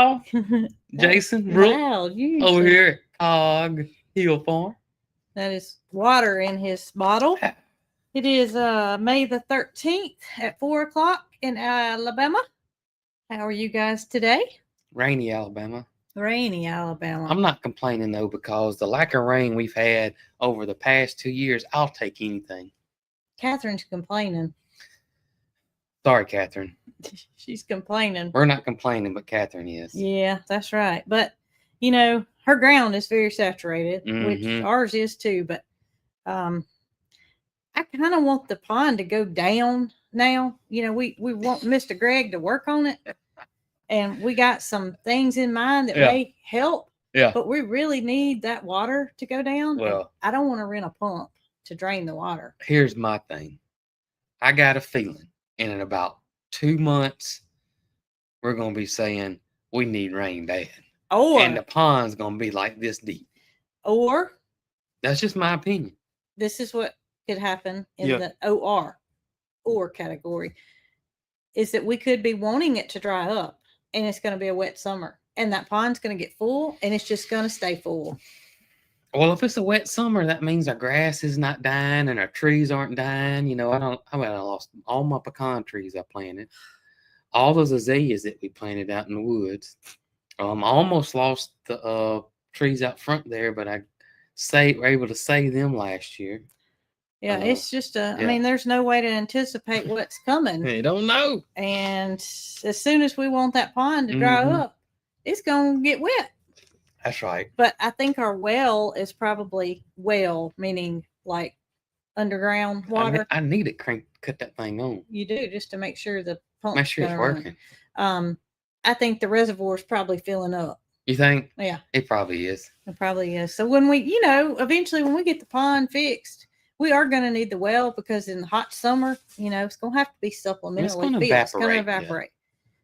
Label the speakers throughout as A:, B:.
A: Wow. Jason, Brooke,
B: Wow,
A: over here at Cog Hill Farm.
B: That is water in his bottle. It is May the 13th at 4 o'clock in Alabama. How are you guys today?
A: Rainy Alabama.
B: Rainy Alabama.
A: I'm not complaining, though, because the lack of rain we've had over the past 2 years, I'll take anything.
B: Catherine's complaining.
A: Sorry, Catherine.
B: She's complaining.
A: We're not complaining, but Catherine is.
B: Yeah, that's right. But, you know, her ground is very saturated, which ours is too. But I kind of want the pond to go down now. You know, we want Mr. Greg to work on it. And we got some things in mind that may help.
A: Yeah.
B: But we really need that water to go down.
A: Well,
B: I don't want to rent a pump to drain the water.
A: Here's my thing. I got a feeling in about 2 months, we're going to be saying we need rain bad. And the pond's going to be like this deep.
B: Or.
A: That's just my opinion.
B: This is what could happen in the or category. Is that we could be wanting it to dry up. And it's going to be a wet summer. And that pond's going to get full. And it's just going to stay full.
A: Well, if it's a wet summer, that means our grass is not dying and our trees aren't dying. You know, I lost all my pecan trees I planted. All those azaleas that we planted out in the woods. I almost lost the trees out front there, but I were able to save them last year.
B: Yeah, it's just I mean, there's no way to anticipate what's coming.
A: You don't know.
B: And as soon as we want that pond to dry up, it's going to get wet.
A: That's right.
B: But I think our well is probably meaning like underground water.
A: I need to cut that thing on.
B: You do, just to make sure the pump.
A: Make sure it's working.
B: I think the reservoir is probably filling up.
A: You think?
B: Yeah.
A: It probably is.
B: It probably is. So when we, eventually when we get the pond fixed, we are going to need the well because in the hot summer, it's going to have to be supplementally
A: It's going to
B: evaporate.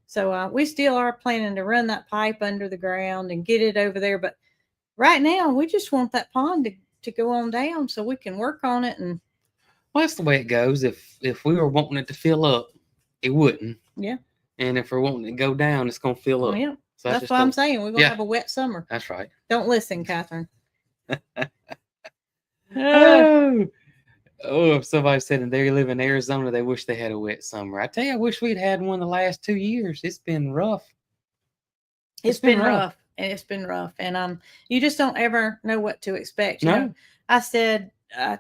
B: So we still are planning to run that pipe under the ground and get it over there. But right now, we just want that pond to go on down so we can work on it. And
A: well, that's the way it goes. If we were wanting it to fill up, it wouldn't.
B: Yeah. And
A: if we're wanting it to go down, it's going to fill up.
B: Yeah. So that's why I'm saying we're going to have a wet summer.
A: That's right.
B: Don't listen, Catherine.
A: If somebody said they live in Arizona, they wish they had a wet summer. I tell you, I wish we'd had one the last 2 years. It's been rough.
B: It's been rough. And it's been rough. And you just don't ever know what to expect. You know, I said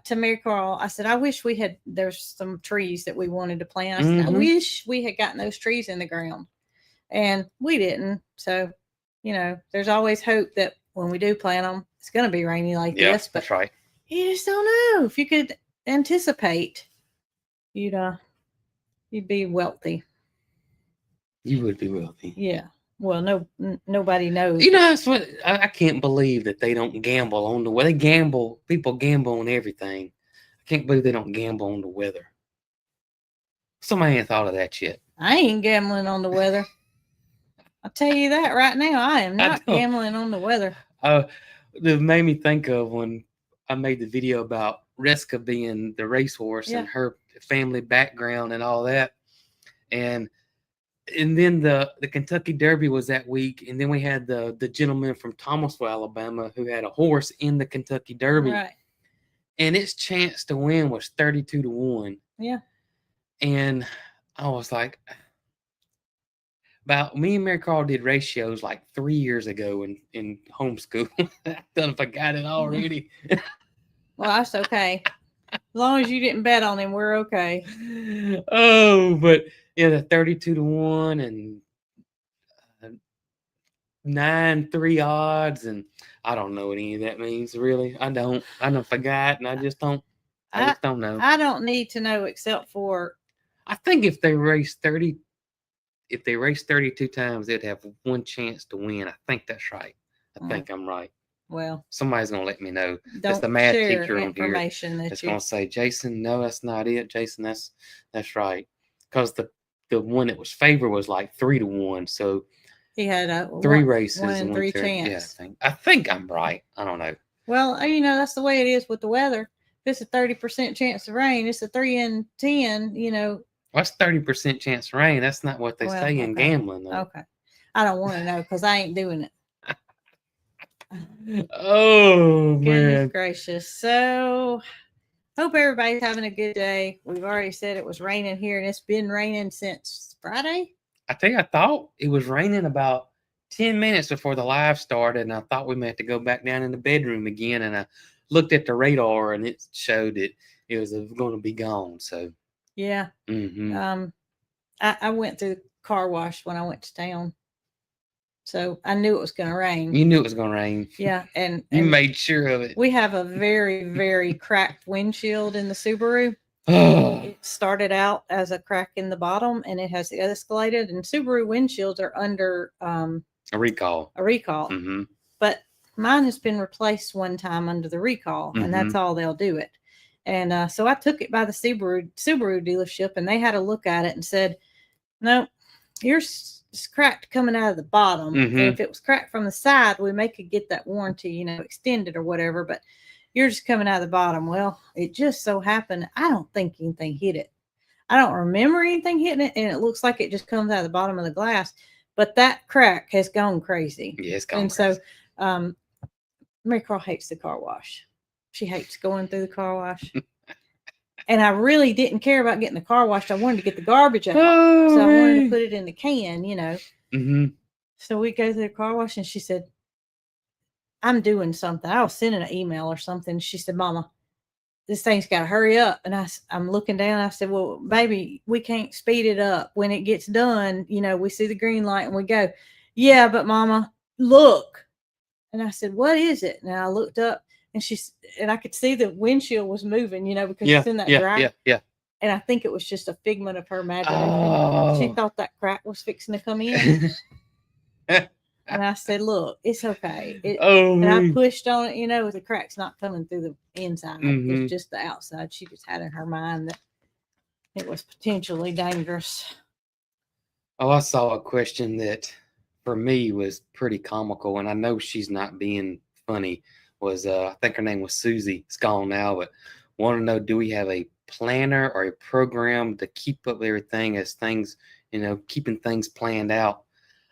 B: to Mary Carl, I said, I wish there's some trees that we wanted to plant. I said, I wish we had gotten those trees in the ground. And we didn't. So, there's always hope that when we do plant them, it's going to be rainy like this. But
A: that's right.
B: You just don't know. If you could anticipate, you'd be wealthy.
A: You would be wealthy.
B: Yeah. Well, nobody knows.
A: That's what I can't believe that they don't gamble on the weather. They gamble. People gamble on everything. I can't believe they don't gamble on the weather. Somebody ain't thought of that yet.
B: I ain't gambling on the weather. I'll tell you that right now. I am not gambling on the weather.
A: It made me think of when I made the video about Reska being the racehorse and her family background and all that. And then the Kentucky Derby was that week. And then we had the gentleman from Thomasville, Alabama, who had a horse in the Kentucky Derby.
B: Right.
A: And its chance to win was 32-1.
B: Yeah.
A: And I was like, me and Mary Carl did ratios like 3 years ago in homeschool. I don't know if I got it already.
B: Well, that's okay. As long as you didn't bet on him, we're okay.
A: Oh, but the 32-1 and 9-3 odds, and I don't know what any of that means. Really, I don't forgot, and I just don't know.
B: I don't need to know except for
A: I think if they race 32 times, they'd have one chance to win. I think that's right. I think I'm right.
B: Well,
A: somebody's gonna let me know. That's the math teacher on here.
B: That's
A: gonna say, Jason, no, that's not it. Jason, that's right. Because the one that was favored was like 3-1. So
B: he had a
A: 3 races,
B: 1 in 3 chance.
A: Yeah, I think I'm right. I don't know.
B: Well, that's the way it is with the weather. If it's a 30% chance of rain, it's a 3 in 10.
A: What's 30% chance of rain? That's not what they say in gambling, though.
B: Okay. I don't want to know because I ain't doing it.
A: Oh,
B: Goodness
A: man.
B: gracious. So, hope everybody's having a good day. We've already said it was raining here, and it's been raining since Friday.
A: I tell you, I thought it was raining about 10 minutes before the live started, and I thought we might have to go back down in the bedroom again, and I looked at the radar, and it showed that it was going to be gone. So,
B: yeah. I went through the car wash when I went to town. So I knew it was going to rain.
A: You knew it was going to rain.
B: Yeah, and
A: you made sure of it.
B: We have a very, very cracked windshield in the Subaru. It started out as a crack in the bottom, and it has escalated. And Subaru windshields are under
A: a recall.
B: Mm-hmm. But mine has been replaced one time under the recall, and that's all they'll do it. And so I took it by the Subaru dealership, and they had a look at it and said, "No, here's." It's cracked coming out of the bottom. And if it was cracked from the side, we may could get that warranty, extended or whatever, but you're just coming out of the bottom. Well, it just so happened, I don't think anything hit it. I don't remember anything hitting it, and it looks like it just comes out of the bottom of the glass, but that crack has gone crazy.
A: Yeah, it's gone crazy.
B: So Mary Carl hates the car wash. She hates going through the car wash. And I really didn't care about getting the car washed. I wanted to get the garbage out. So I wanted to put it in the can, So we go to the car wash, and she said, I'm doing something. I was sending an email or something. She said, Mama, this thing's got to hurry up. And I'm looking down. I said, well, baby, we can't speed it up. When it gets done, we see the green light and we go, yeah, but Mama, look. And I said, what is it? And I looked up. And I could see the windshield was moving, because it's in that dry.
A: Yeah.
B: And I think it was just a figment of her imagination. She thought that crack was fixing to come in. And I said, look, it's okay. And I pushed on it, the crack's not coming through the inside. It's just the outside. She just had in her mind that it was potentially dangerous.
A: Oh, I saw a question that for me was pretty comical, and I know she's not being funny. Was I think her name was Susie. It's gone now, but want to know, do we have a planner or a program to keep up everything as things, keeping things planned out?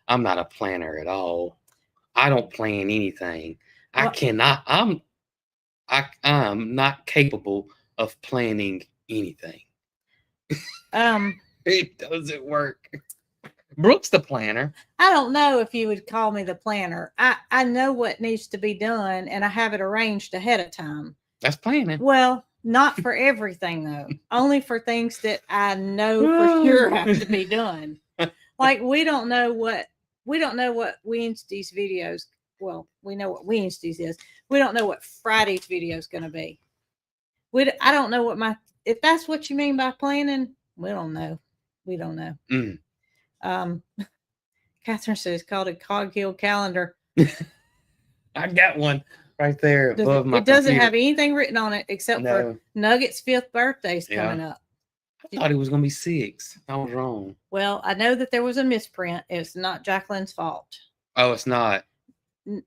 A: I'm not a planner at all. I don't plan anything. I cannot. I'm not capable of planning anything. It doesn't work. Brooke's the planner.
B: I don't know if you would call me the planner. I know what needs to be done, and I have it arranged ahead of time.
A: That's planning.
B: Well, not for everything, though. Only for things that I know for sure have to be done. Like, we don't know what Wednesday's videos. Well, we know what Wednesday's is. We don't know what Friday's video is going to be. I don't know if that's what you mean by planning. We don't know. We don't know. Catherine says it's called a Cog Hill calendar.
A: I got one right there above my
B: It doesn't
A: computer.
B: have anything written on it except for Nugget's 5th birthday's coming up.
A: I thought it was going to be 6. I was wrong.
B: Well, I know that there was a misprint. It's not Jacqueline's fault.
A: Oh, it's not.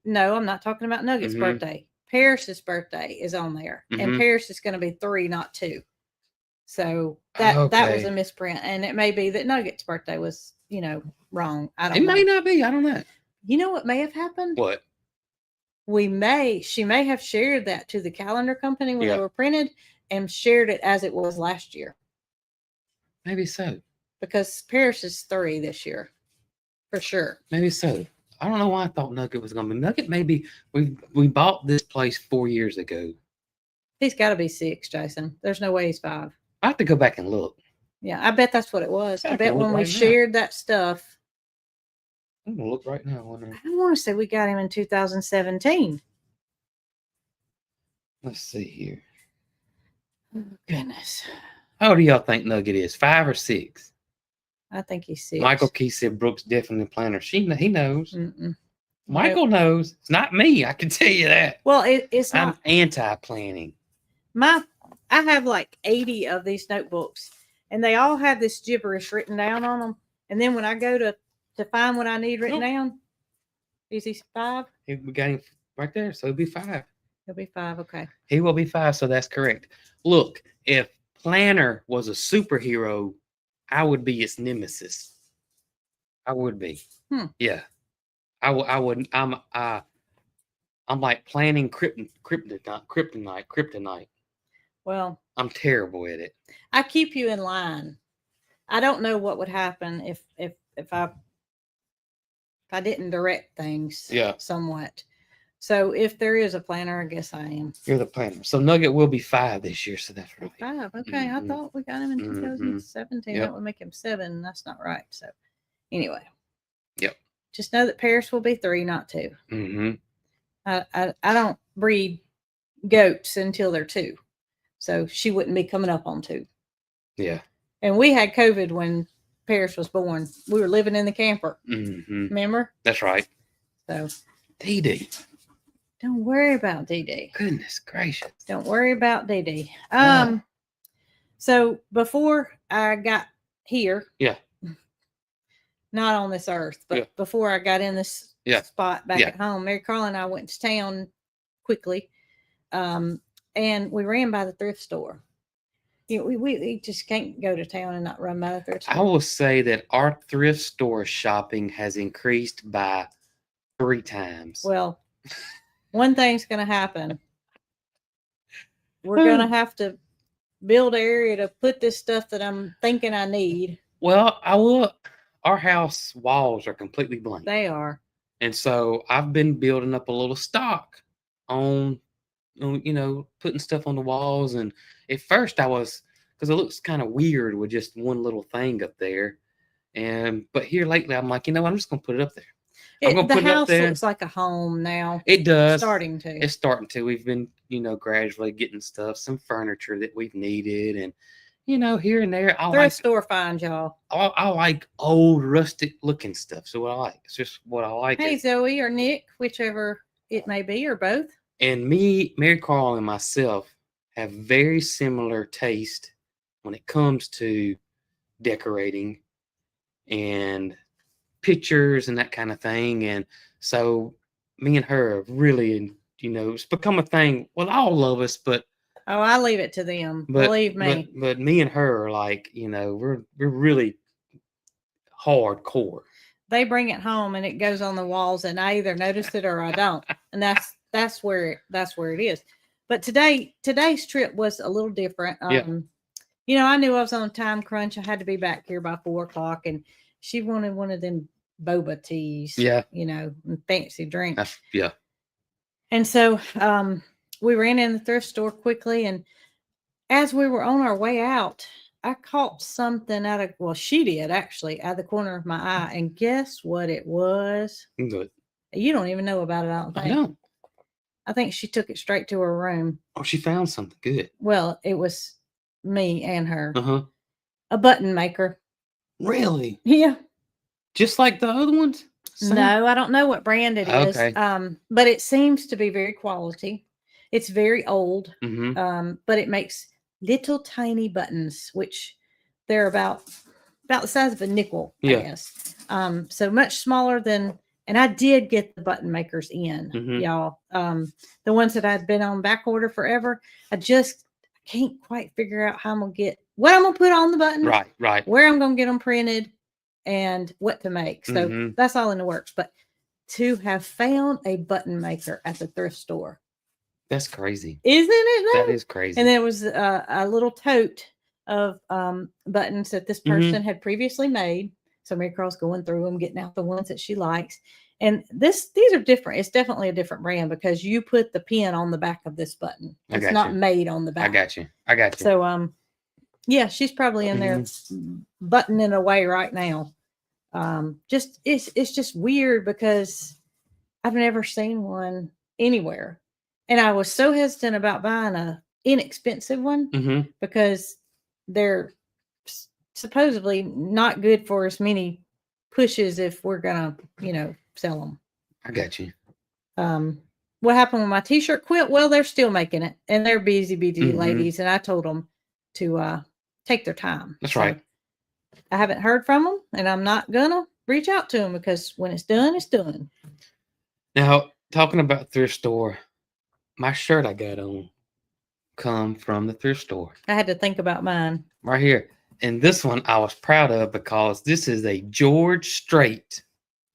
B: No, I'm not talking about Nugget's birthday. Paris's birthday is on there, and Paris is going to be 3, not 2. So that was a misprint, and it may be that Nugget's birthday was, wrong. I don't know.
A: It may not be. I don't know.
B: You know what may have happened?
A: What?
B: She may have shared that to the calendar company when they were printed and shared it as it was last year.
A: Maybe so.
B: Because Paris is 3 this year. For sure.
A: Maybe so. I don't know why I thought Nugget was going to be. Nugget maybe, we bought this place 4 years ago.
B: He's got to be 6, Jason. There's no way he's 5.
A: I have to go back and look.
B: Yeah, I bet that's what it was. I bet when we shared that stuff.
A: I'm going to look right now.
B: I want to say we got him in 2017.
A: Let's see here.
B: Oh, goodness.
A: How old do y'all think Nugget is? 5 or 6?
B: I think he's 6.
A: Michael Key said Brooke's definitely a planner. He knows. Michael knows. It's not me. I can tell you that.
B: Well, it's not.
A: I'm anti-planning.
B: I have like 80 of these notebooks, and they all have this gibberish written down on them. And then when I go to find what I need written down, is he 5?
A: We got him right there, so he'll be 5.
B: He'll be 5, okay.
A: He will be 5, so that's correct. Look, if Planner was a superhero, I would be its nemesis. I would be.
B: Hmm.
A: Yeah. I wouldn't. I'm like planning kryptonite.
B: Well,
A: I'm terrible at it.
B: I keep you in line. I don't know what would happen if I didn't direct things
A: Yeah.
B: somewhat. So if there is a planner, I guess I am.
A: You're the planner. So Nugget will be 5 this year, so that's right.
B: 5. Okay. I thought we got him in 2017.
A: Yep.
B: That would make him 7. That's not right. So anyway.
A: Yep.
B: Just know that Paris will be 3, not 2.
A: Mm-hmm.
B: I don't breed goats until they're 2. So she wouldn't be coming up on 2.
A: Yeah.
B: And we had COVID when Paris was born. We were living in the camper.
A: Mm-hmm.
B: Remember?
A: That's right.
B: So
A: DD.
B: don't worry about DD.
A: Goodness gracious.
B: Don't worry about DD. So before I got here,
A: Yeah.
B: not on this earth, but before I got in this spot back at home, Mary Carl and I went to town quickly, and we ran by the thrift store. You know, we just can't go to town and not run by the thrift store.
A: I will say that our thrift store shopping has increased by 3 times.
B: Well, one thing's going to happen. We're going to have to build an area to put this stuff that I'm thinking I need.
A: Well, I will. Our house walls are completely blank.
B: They are.
A: And so I've been building up a little stock on putting stuff on the walls. And at first I was, because it looks kind of weird with just one little thing up there. But here lately, I'm like, you know what? I'm just going to put it up there.
B: The house looks like a home now.
A: It does.
B: It's starting to.
A: We've been, gradually getting stuff, some furniture that we've needed, and here and there.
B: Thrift store finds, y'all.
A: I like old, rustic looking stuff. So what I like, it's just what I like.
B: Hey, Zoe or Nick, whichever it may be, or both.
A: And me, Mary Carl, and myself have very similar taste when it comes to decorating and pictures and that kind of thing. And so me and her have really, it's become a thing with all of us, but
B: oh, I leave it to them. Believe me.
A: But me and her are like, we're really hardcore.
B: They bring it home and it goes on the walls, and I either notice it or I don't. And that's where it is. But today's trip was a little different. I knew I was on a time crunch. I had to be back here by 4:00, and she wanted one of them boba teas.
A: Yeah.
B: And fancy drinks.
A: Yeah.
B: And so we ran in the thrift store quickly, and as we were on our way out, I caught something she did actually, out of the corner of my eye. And guess what it was?
A: Good.
B: You don't even know about it, I don't think.
A: I don't.
B: I think she took it straight to her room.
A: Oh, she found something good.
B: Well, it was me and her.
A: Uh-huh.
B: A button maker.
A: Really?
B: Yeah.
A: Just like the other ones?
B: Same? No, I don't know what brand it is.
A: Okay.
B: But it seems to be very quality. It's very old.
A: Mm-hmm.
B: But it makes little tiny buttons, which they're about the size of a nickel, I guess. So much smaller than. And I did get the button makers in, y'all. The ones that I'd been on back order forever. I just can't quite figure out how I'm going to get what I'm going to put on the button.
A: Right.
B: Where I'm going to get them printed and what to make. So that's all in the works. But to have found a button maker at the thrift store.
A: That's crazy.
B: Isn't it?
A: That is crazy.
B: And there was a little tote of buttons that this person had previously made. So Mary Carl's going through them, getting out the ones that she likes. And these are different. It's definitely a different brand because you put the pin on the back of this button. It's not made on the back.
A: I got you.
B: So, she's probably in there buttoning away right now. It's just weird because I've never seen one anywhere. And I was so hesitant about buying a inexpensive one because they're supposedly not good for as many pushes if we're gonna sell them.
A: I got you.
B: What happened with my t-shirt quilt? Well, they're still making it, and they're busy ladies, and I told them to take their time.
A: That's right.
B: I haven't heard from them, and I'm not gonna reach out to them because when it's done, it's done.
A: Now, talking about thrift store, my shirt I got on come from the thrift store.
B: I had to think about mine.
A: Right here. And this one I was proud of because this is a George Strait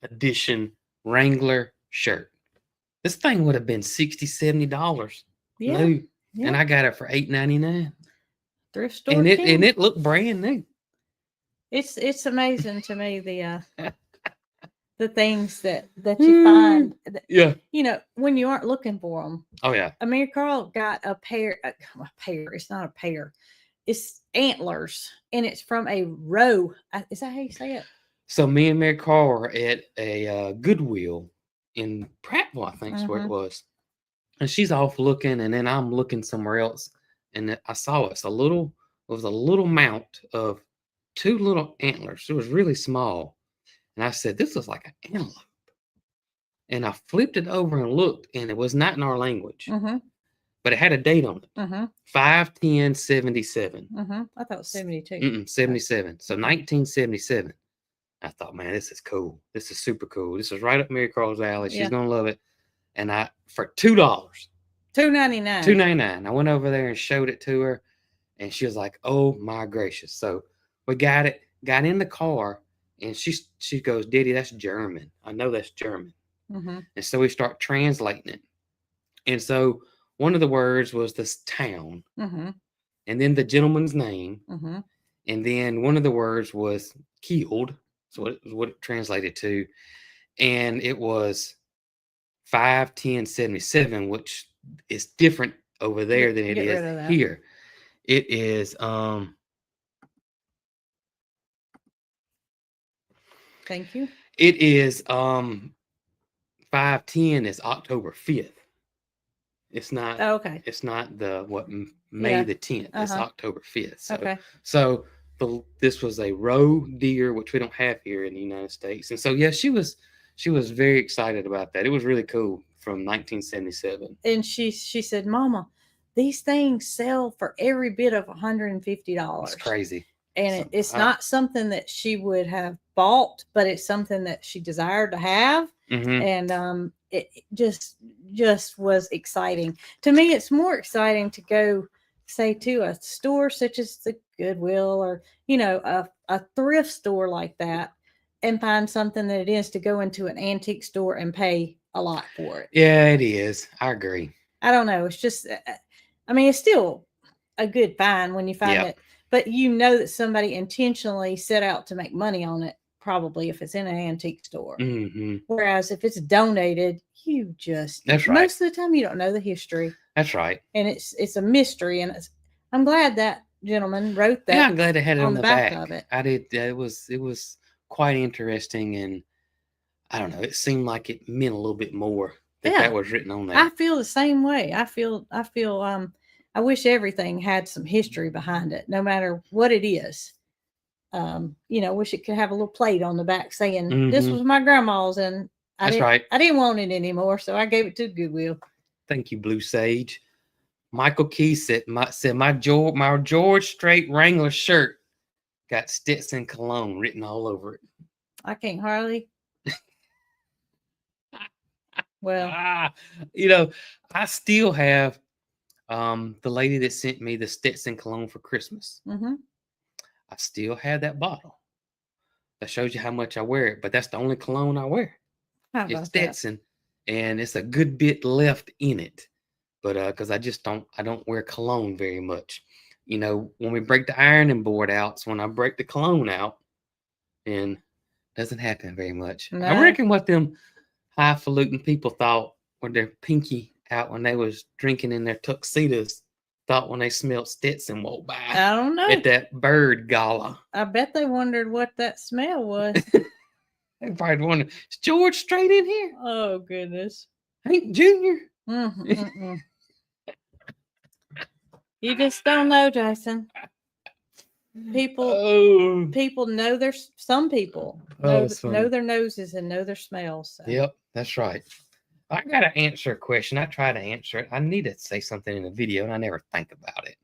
A: edition Wrangler shirt. This thing would have been $60-$70 new, and I got it for $8.99.
B: Thrift store,
A: and it looked brand new.
B: It's amazing to me the things that you find.
A: Yeah,
B: you know, when you aren't looking for them.
A: Oh yeah.
B: Mary Carl got a pair. It's not a pair. It's antlers, and it's from a row. Is that how you say it?
A: So me and Mary Carl were at a Goodwill in Prattville, I think is where it was. And she's off looking, and then I'm looking somewhere else, and I saw it. It was a little mount of 2 little antlers. It was really small, and I said, "This is like an antelope." And I flipped it over and looked, and it was not in our language, but it had a date on it. 5/10/77.
B: I thought it was 72.
A: 77. So 1977. I thought, man, this is cool. This is super cool. This is right up Mary Carl's alley. She's gonna love it. And for $2,
B: $2.99.
A: $2.99. I went over there and showed it to her, and she was like, "Oh my gracious!" So we got in the car, and she goes, "Daddy, that's German. I know that's German." And so we start translating it. And so one of the words was this town, and then the gentleman's name, and then one of the words was killed. So what it translated to, and it was 5/10/77, which is different over there than it is here. It is
B: Thank you.
A: It is 5/10 is October 5th. It's not.
B: Oh, okay.
A: It's not May the 10th. It's October 5th. So, So this was a roe deer, which we don't have here in the United States, and so she was very excited about that. It was really cool from 1977.
B: And she said, "Mama, these things sell for every bit of $150.
A: It's crazy."
B: And it's not something that she would have bought, but it's something that she desired to have. And it just was exciting. To me, it's more exciting to go, say, to a store such as the Goodwill or, a thrift store like that and find something that it is to go into an antique store and pay a lot for it.
A: Yeah, it is. I agree.
B: I don't know. It's just, it's still a good find when you find it. But that somebody intentionally set out to make money on it, probably if it's in an antique store. Whereas if it's donated,
A: that's right.
B: Most of the time you don't know the history.
A: That's right.
B: And it's a mystery. And I'm glad that gentleman wrote that.
A: Yeah, I'm glad it had it on the back
B: of it.
A: I did. It was quite interesting, and I don't know. It seemed like it meant a little bit more that was written on there.
B: I feel the same way. I feel. I wish everything had some history behind it, no matter what it is. Wish it could have a little plate on the back saying, "This was my grandma's," and I didn't want it anymore, so I gave it to Goodwill.
A: Thank you, Blue Sage. Michael Key said my George Strait Wrangler shirt got Stetson cologne written all over it.
B: I can't hardly. Well,
A: I still have the lady that sent me the Stetson cologne for Christmas. I still have that bottle. That shows you how much I wear it, but that's the only cologne I wear. It's Stetson, and it's a good bit left in it. But because I don't wear cologne very much. When we break the ironing board out, it's when I break the cologne out, and it doesn't happen very much. No. I reckon what them highfalutin people thought with their pinky out when they was drinking in their tuxedos, thought when they smelled Stetson walk by.
B: I don't know.
A: At that bird gala.
B: I bet they wondered what that smell was.
A: They probably wondered, is George Strait in here?
B: Oh, goodness.
A: Hank Jr.?
B: You just don't know, Jason. People know some people know their noses and know their smells. So.
A: Yep, that's right. I got to answer a question. I try to answer it. I need to say something in the video, and I never think about it.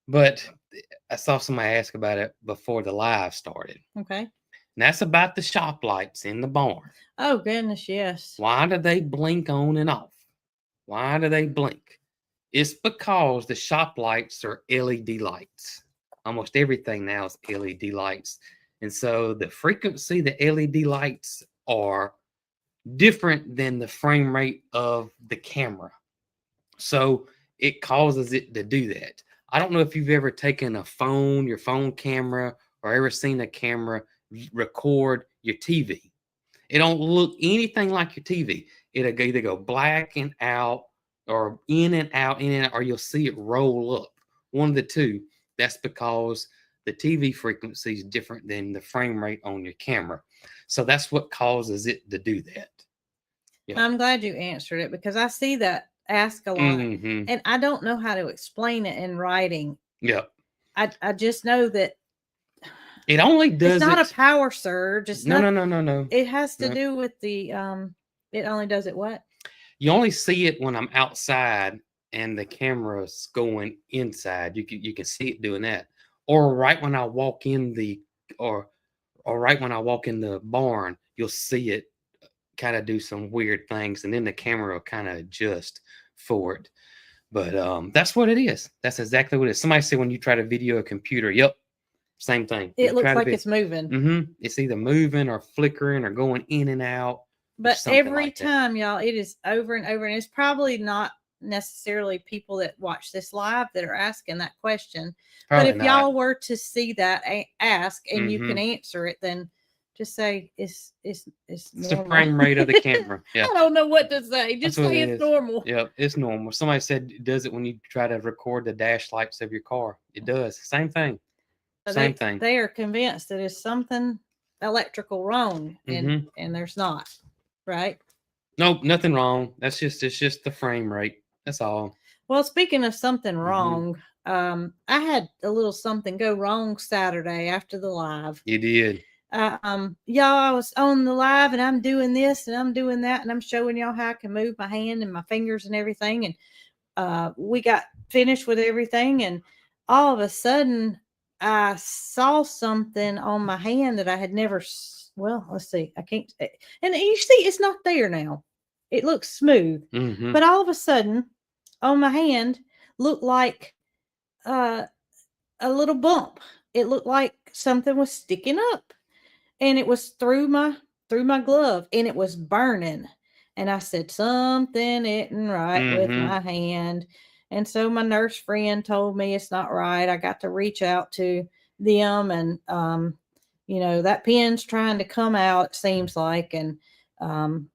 A: But I saw somebody ask about it before the live started.
B: Okay.
A: And that's about the shop lights in the barn.
B: Oh, goodness, yes.
A: Why do they blink on and off? Why do they blink? It's because the shop lights are LED lights. almost everything now is LED lights. And so the frequency the LED lights are different than the frame rate of the camera. So it causes it to do that. I don't know if you've ever taken your phone camera, or ever seen a camera record your TV. It don't look anything like your TV. It'll either go black and out, or in and out, or you'll see it roll up. One of the two. That's because the TV frequency is different than the frame rate on your camera. So that's what causes it to do that.
B: Yeah. I'm glad you answered it, because I see that asked a lot, and I don't know how to explain it in writing.
A: Yep.
B: I just know that
A: it only does.
B: It's not a power surge. It's
A: no.
B: It has to do with the It only does it what?
A: You only see it when I'm outside and the camera's going inside. You can see it doing that, or right when I walk in or right when I walk in the barn, you'll see it kind of do some weird things, and then the camera will kind of adjust for it. But that's what it is. That's exactly what it is. Somebody said when you try to video a computer, yep, same thing.
B: It looks like it's moving.
A: It's either moving or flickering or going in and out.
B: But every time, y'all, it is over and over. And it's probably not necessarily people that watch this live that are asking that question. Probably but if y'all were to see that ask and you can answer it, then just say it's
A: the frame rate of the camera. Yeah.
B: I don't know what to say. Just say it's normal.
A: Yeah, it's normal. Somebody said it does it when you try to record the dash lights of your car. It does. Same thing.
B: So same thing. They are convinced that there's something electrical wrong, and there's not. Right?
A: Nope, nothing wrong. It's just the frame rate. That's all.
B: Well, speaking of something wrong, I had a little something go wrong Saturday after the live.
A: You did.
B: Y'all, I was on the live and I'm doing this and I'm doing that and I'm showing y'all how I can move my hand and my fingers and everything. And we got finished with everything, and all of a sudden I saw something on my hand that I had never. Well, let's see. I can't. And you see, it's not there now. It looks smooth, but all of a sudden, on my hand, looked like a little bump. It looked like something was sticking up, and it was through my glove, and it was burning. And I said, something isn't right with my hand. And so my nurse friend told me it's not right. I got to reach out to them, and that pin's trying to come out, it seems like, and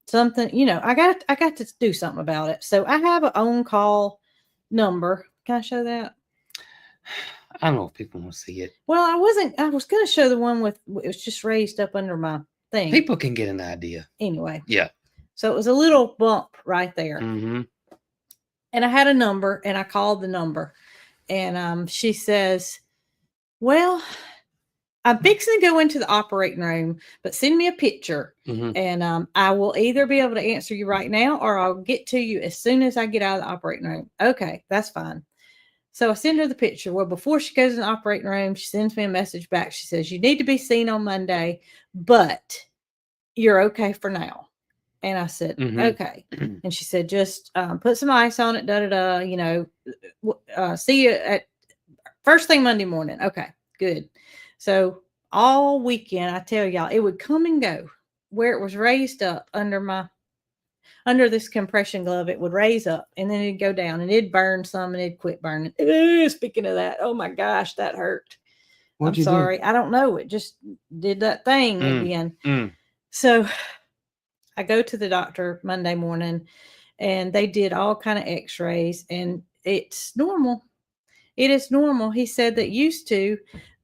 B: something, I got to do something about it. So I have an on-call number. Can I show that?
A: I don't know if people want to see it.
B: Well, I was going to show the one with, it was just raised up under my thing.
A: People can get an idea.
B: Anyway.
A: Yeah.
B: So it was a little bump right there. And I had a number, and I called the number, and she says, well, I'm fixing to go into the operating room, but send me a picture, and I will either be able to answer you right now, or I'll get to you as soon as I get out of the operating room. Okay, that's fine. So I send her the picture. Well, before she goes in the operating room, she sends me a message back. She says, you need to be seen on Monday, but you're okay for now. And I said, okay. And she said, just put some ice on it, see you at first thing Monday morning. Okay, good. So all weekend, I tell y'all, it would come and go where it was raised up under this compression glove. It would raise up, and then it'd go down, and it'd burn some, and it'd quit burning. Speaking of that, oh my gosh, that hurt. I'm sorry. I don't know. It just did that thing again. So I go to the doctor Monday morning, and they did all kind of x-rays, and it's normal. It is normal. He said that used to,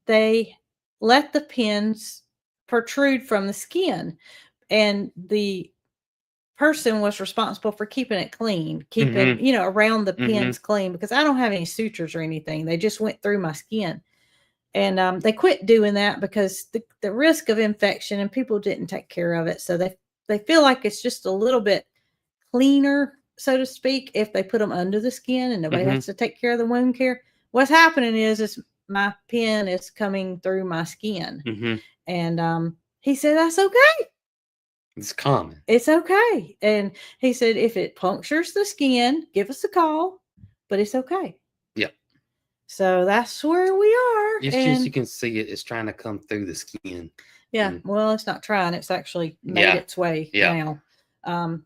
B: they let the pins protrude from the skin, and the person was responsible for keeping it clean, keeping, around the pins clean, because I don't have any sutures or anything. They just went through my skin. And they quit doing that because the risk of infection, and people didn't take care of it. So they feel like it's just a little bit cleaner, so to speak, if they put them under the skin and nobody has to take care of the wound care. What's happening is my pin is coming through my skin. And he said, that's okay.
A: It's common.
B: It's okay. And he said, if it punctures the skin, give us a call, but it's okay.
A: Yep.
B: So that's where we are.
A: It's just you can see it. It's trying to come through the skin.
B: Yeah. Well, it's not trying. It's actually made its way now.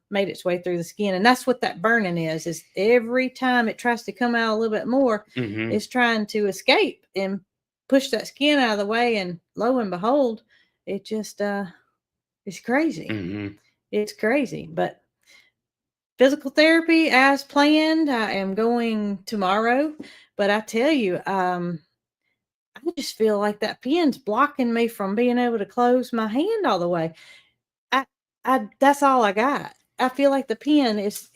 B: Made its way through the skin. And that's what that burning is every time it tries to come out a little bit more, it's trying to escape and push that skin out of the way. And lo and behold, it just, it's crazy. It's crazy. But physical therapy as planned, I am going tomorrow. But I tell you, I just feel like that pin's blocking me from being able to close my hand all the way. That's all I got. I feel like the pin it's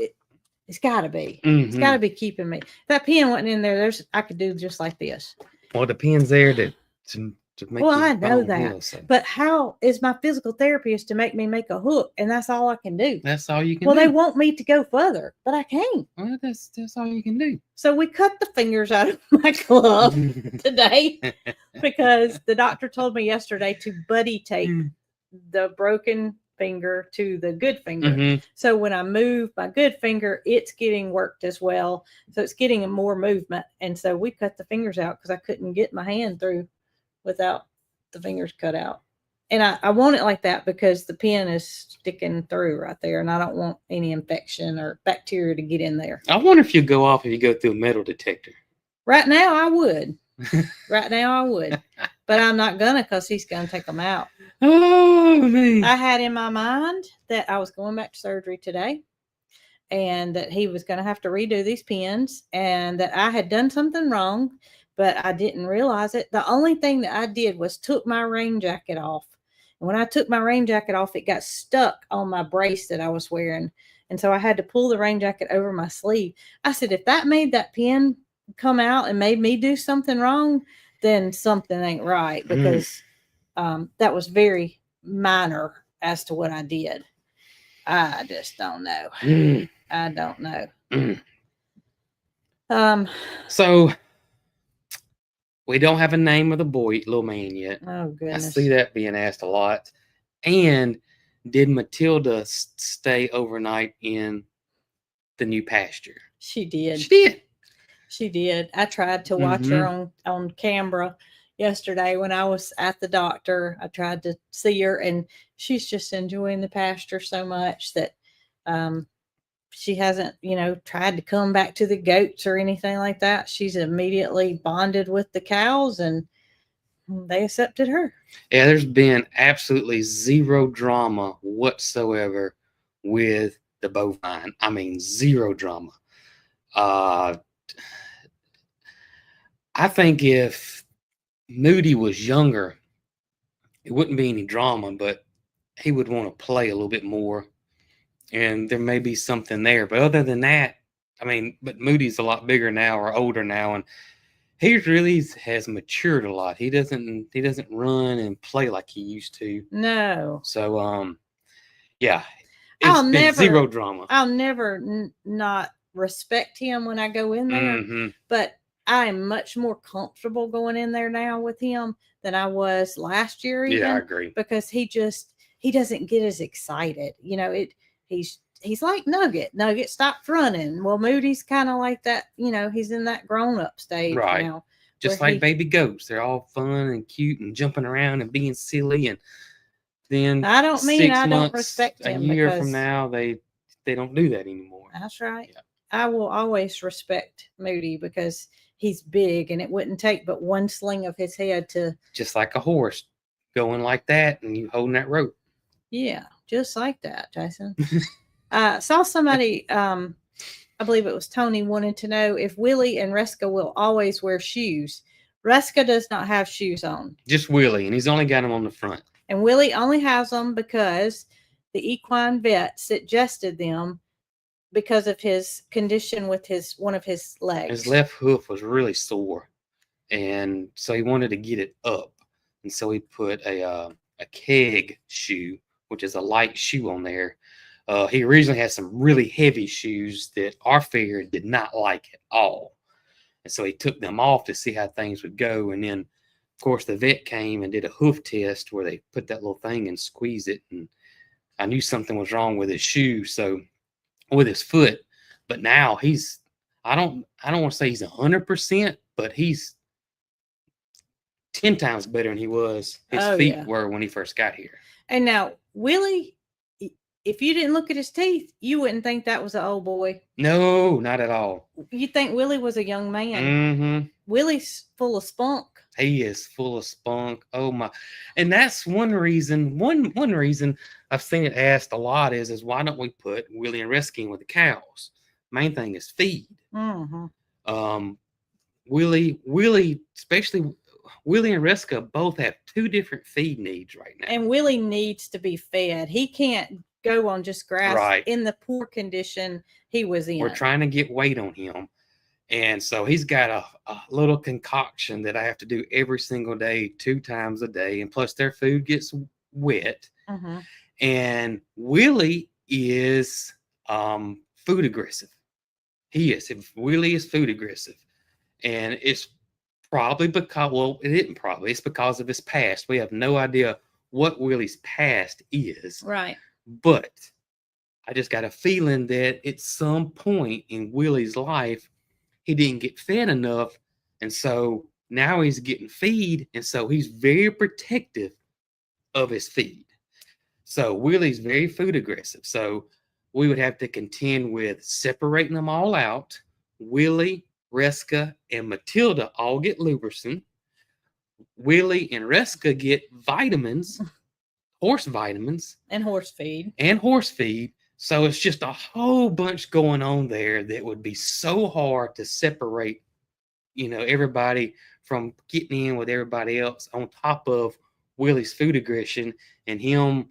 B: gotta be. It's gotta be keeping me. If that pin wasn't in there, I could do just like this.
A: Well, the pin's there to make
B: well, I know that.
A: Heal, so.
B: But how is my physical therapist to make me make a hook? And that's all I can do.
A: That's all you can
B: do.
A: do.
B: Well, they want me to go further, but I can't.
A: Well, that's all you can do.
B: So we cut the fingers out of my glove today because the doctor told me yesterday to buddy tape the broken finger to the good finger. So when I move my good finger, it's getting worked as well. So it's getting more movement. And so we cut the fingers out because I couldn't get my hand through without the fingers cut out. And I want it like that because the pin is sticking through right there. And I don't want any infection or bacteria to get in there.
A: I wonder if you go off if you go through a metal detector.
B: Right now I would. Right now I would. But I'm not gonna because he's gonna take them out.
A: Oh, man.
B: I had in my mind that I was going back to surgery today and that he was going to have to redo these pins and that I had done something wrong, but I didn't realize it. The only thing that I did was took my rain jacket off. And when I took my rain jacket off, it got stuck on my brace that I was wearing. And so I had to pull the rain jacket over my sleeve. I said, if that made that pin come out and made me do something wrong, then something ain't right because that was very minor as to what I did. I just don't know. I don't know.
A: So we don't have a name of the boy, little man yet.
B: Oh, goodness.
A: I see that being asked a lot. And did Matilda stay overnight in the new pasture?
B: She did.
A: She did.
B: She did. I tried to watch her on camera yesterday when I was at the doctor. I tried to see her, and she's just enjoying the pasture so much that she hasn't, tried to come back to the goats or anything like that. She's immediately bonded with the cows, and they accepted her.
A: Yeah, there's been absolutely zero drama whatsoever with the bovine. I mean, zero drama. I think if Moody was younger, it wouldn't be any drama, but he would want to play a little bit more, and there may be something there. But other than that, I mean, but Moody's a lot bigger now or older now, and he really has matured a lot. He doesn't run and play like he used to.
B: No.
A: So, yeah, it's been zero drama.
B: I'll never not respect him when I go in there, but I am much more comfortable going in there now with him than I was last year. Even,
A: yeah, I agree.
B: Because he doesn't get as excited. He's like Nugget. Nugget stopped running. Well, Moody's kind of like that. He's in that grown up stage now.
A: Just like baby goats. They're all fun and cute and jumping around and being silly. And then
B: I don't mean I don't respect him.
A: A year from now, they don't do that anymore.
B: That's right.
A: Yeah.
B: I will always respect Moody because he's big, and it wouldn't take but one sling of his head to.
A: Just like a horse going like that, and you holding that rope.
B: Yeah, just like that, Jason. Saw somebody, I believe it was Tony, wanted to know if Willie and Reska will always wear shoes. Reska does not have shoes on.
A: Just Willie, and he's only got them on the front.
B: And Willie only has them because the equine vet suggested them because of his condition with one of his legs.
A: His left hoof was really sore, and so he wanted to get it up. And so he put a keg shoe, which is a light shoe, on there. He originally had some really heavy shoes that our farrier did not like at all. And so he took them off to see how things would go. And then, of course, the vet came and did a hoof test where they put that little thing and squeeze it. And I knew something was wrong with his shoe, so with his foot. But now I don't want to say he's 100%, but he's 10 times better than he was. His feet were when he first got here.
B: And now Willie, if you didn't look at his teeth, you wouldn't think that was an old boy.
A: No, not at all.
B: You think Willie was a young man.
A: Mm-hmm.
B: Willie's full of spunk.
A: He is full of spunk. Oh my! And that's one reason. One reason I've seen it asked a lot is why don't we put Willie and Rescue in with the cows? Main thing is feed.
B: Mm-hmm.
A: Willie, especially Willie and Resca both have two different feed needs right now.
B: And Willie needs to be fed. He can't go on just grass in the poor condition he was in.
A: We're trying to get weight on him. And so he's got a little concoction that I have to do every single day, 2 times a day. And plus their food gets wet.
B: Mm-hmm.
A: And Willie is food aggressive. He is. Willie is food aggressive. And it's probably because, well, it isn't probably. It's because of his past. We have no idea what Willie's past is.
B: Right.
A: But I just got a feeling that at some point in Willie's life, he didn't get fed enough. And so now he's getting feed. And so he's very protective of his feed. So Willie's very food aggressive. So we would have to contend with separating them all out. Willie, Resca, and Matilda all get Lubricin. Willie and Resca get vitamins, horse vitamins.
B: And horse feed.
A: So it's just a whole bunch going on there that would be so hard to separate, everybody from getting in with everybody else on top of Willie's food aggression and him,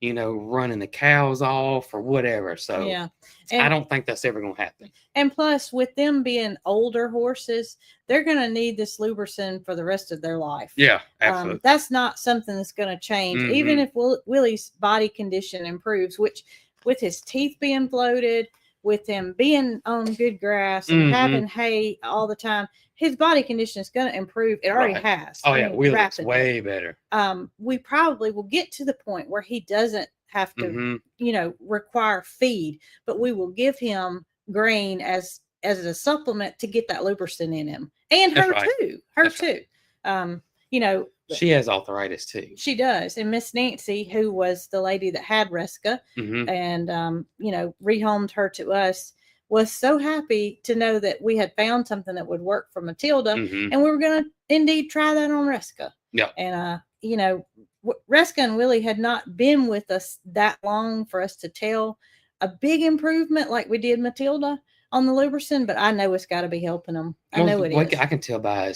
A: running the cows off or whatever. So
B: yeah.
A: I don't think that's ever going to happen.
B: And plus, with them being older horses, they're going to need this Lubricin for the rest of their life.
A: Yeah, absolutely.
B: That's not something that's going to change.
A: Mm-hmm.
B: Even if Willie's body condition improves, which with his teeth being bloated, with him being on good grass and having hay all the time, his body condition is going to improve. It already has.
A: Oh, yeah. Willie's way better.
B: We probably will get to the point where he doesn't have to, require feed, but we will give him grain as a supplement to get that Lubricin in him. And her too.
A: She has arthritis too.
B: She does. And Miss Nancy, who was the lady that had Resca and, rehomed her to us, was so happy to know that we had found something that would work for Matilda. And we were going to indeed try that on Resca.
A: Yeah.
B: And, Resca and Willie had not been with us that long for us to tell a big improvement like we did Matilda on the Lubricin, but I know it's got to be helping them. I know it is.
A: I can tell by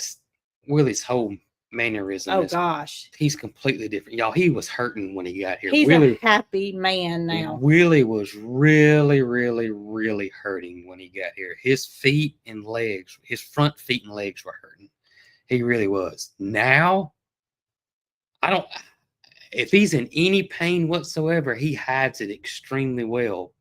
A: Willie's whole mannerism.
B: Oh gosh,
A: he's completely different, y'all. He was hurting when he got here.
B: He's a happy man now.
A: Willie was really, really, really hurting when he got here. His feet and legs, his front feet and legs were hurting. He really was. Now, if he's in any pain whatsoever, he hides it extremely well.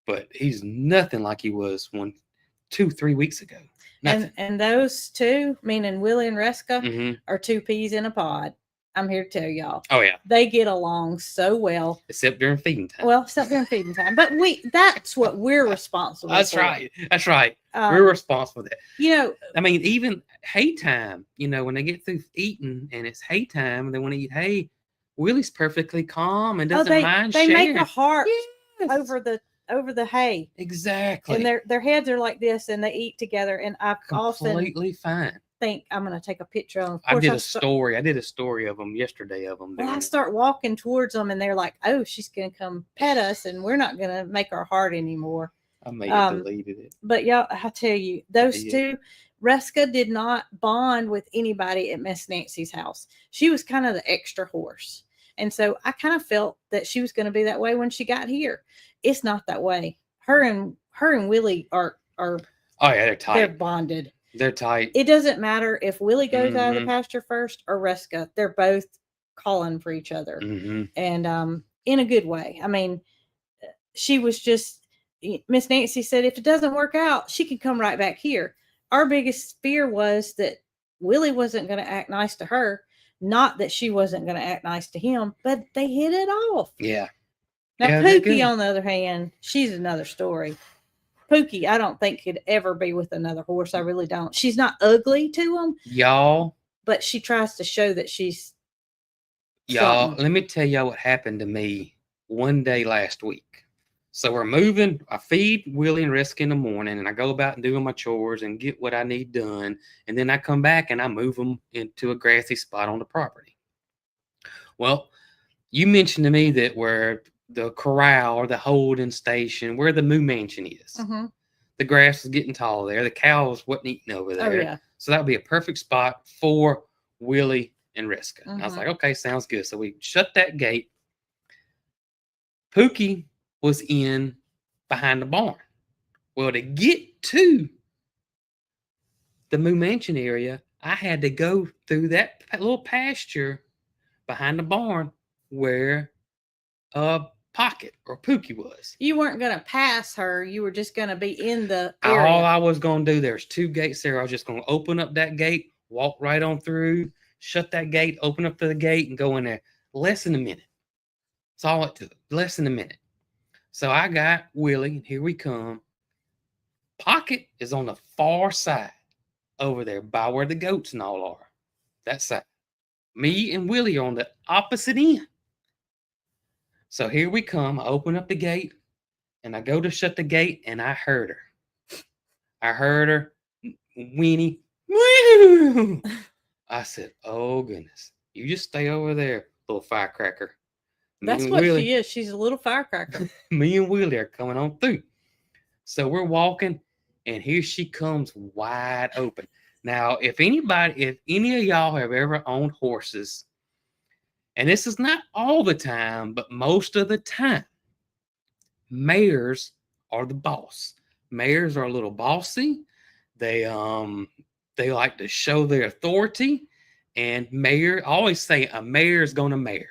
A: But he's nothing like he was 2-3 weeks ago.
B: And those two, meaning Willie and Resca, are 2 peas in a pod. I'm here to tell y'all.
A: Oh, yeah.
B: They get along so well.
A: Except during feeding time.
B: Well, except during feeding time. But that's what we're responsible
A: for. That's right. We're responsible for that. Even hay time, when they get through eating and it's hay time and they want to eat hay, Willie's perfectly calm and doesn't mind sharing.
B: They make a heart over the hay.
A: Exactly.
B: And their heads are like this and they eat together. And I
A: completely fine.
B: Think I'm going to take a picture of them.
A: I did a story of them yesterday of them.
B: Well, I start walking towards them and they're like, oh, she's going to come pet us and we're not going to make our heart anymore.
A: I may have deleted it.
B: But y'all, I tell you, those two, Resca did not bond with anybody at Miss Nancy's house. She was kind of the extra horse. And so I kind of felt that she was going to be that way when she got here. It's not that way. Her and Willie are oh yeah,
A: they're tight.
B: They're bonded.
A: They're tight.
B: It doesn't matter if Willie goes out of the pasture first or Resca. They're both calling for each other. And in a good way. I mean, she was just, Miss Nancy said, if it doesn't work out, she can come right back here. Our biggest fear was that Willie wasn't going to act nice to her. Not that she wasn't going to act nice to him, but they hit it off.
A: Yeah.
B: Now, Pookie, on the other hand, she's another story. Pookie, I don't think could ever be with another horse. I really don't. She's not ugly to them,
A: y'all.
B: but she tries to show that she's
A: Y'all,
B: something.
A: let me tell y'all what happened to me one day last week. So we're moving. I feed Willie and Risk in the morning, and I go about and doing my chores and get what I need done. And then I come back and I move them into a grassy spot on the property. Well, you mentioned to me that where the corral or the holding station, where the moo mansion is, the grass was getting tall there. The cows wasn't eating over there.
B: Oh, yeah.
A: So that would be a perfect spot for Willie and Riska. I was like, okay, sounds good. So we shut that gate. Pookie was in behind the barn. Well, to get to the moo mansion area, I had to go through that little pasture behind the barn where Pocket or Pookie was.
B: You weren't going to pass her. You were just going to be in the area.
A: All I was going to do, there's 2 gates there. I was just going to open up that gate, walk right on through, shut that gate, open up to the gate, and go in there. Less than a minute. That's all it took. Less than a minute. So I got Willie, and here we come. Pocket is on the far side over there by where the goats and all are. That side. Me and Willie are on the opposite end. So here we come. I open up the gate, and I go to shut the gate, and I heard her. I heard her whinny. I said, oh, goodness. You just stay over there, little firecracker.
B: That's what Willie, she is. She's a little firecracker.
A: Me and Willie are coming on through. So we're walking, and here she comes wide open. Now, if any of y'all have ever owned horses, and this is not all the time, but most of the time, mares are the boss. Mares are a little bossy. They like to show their authority. And I always say a mare is gonna mare.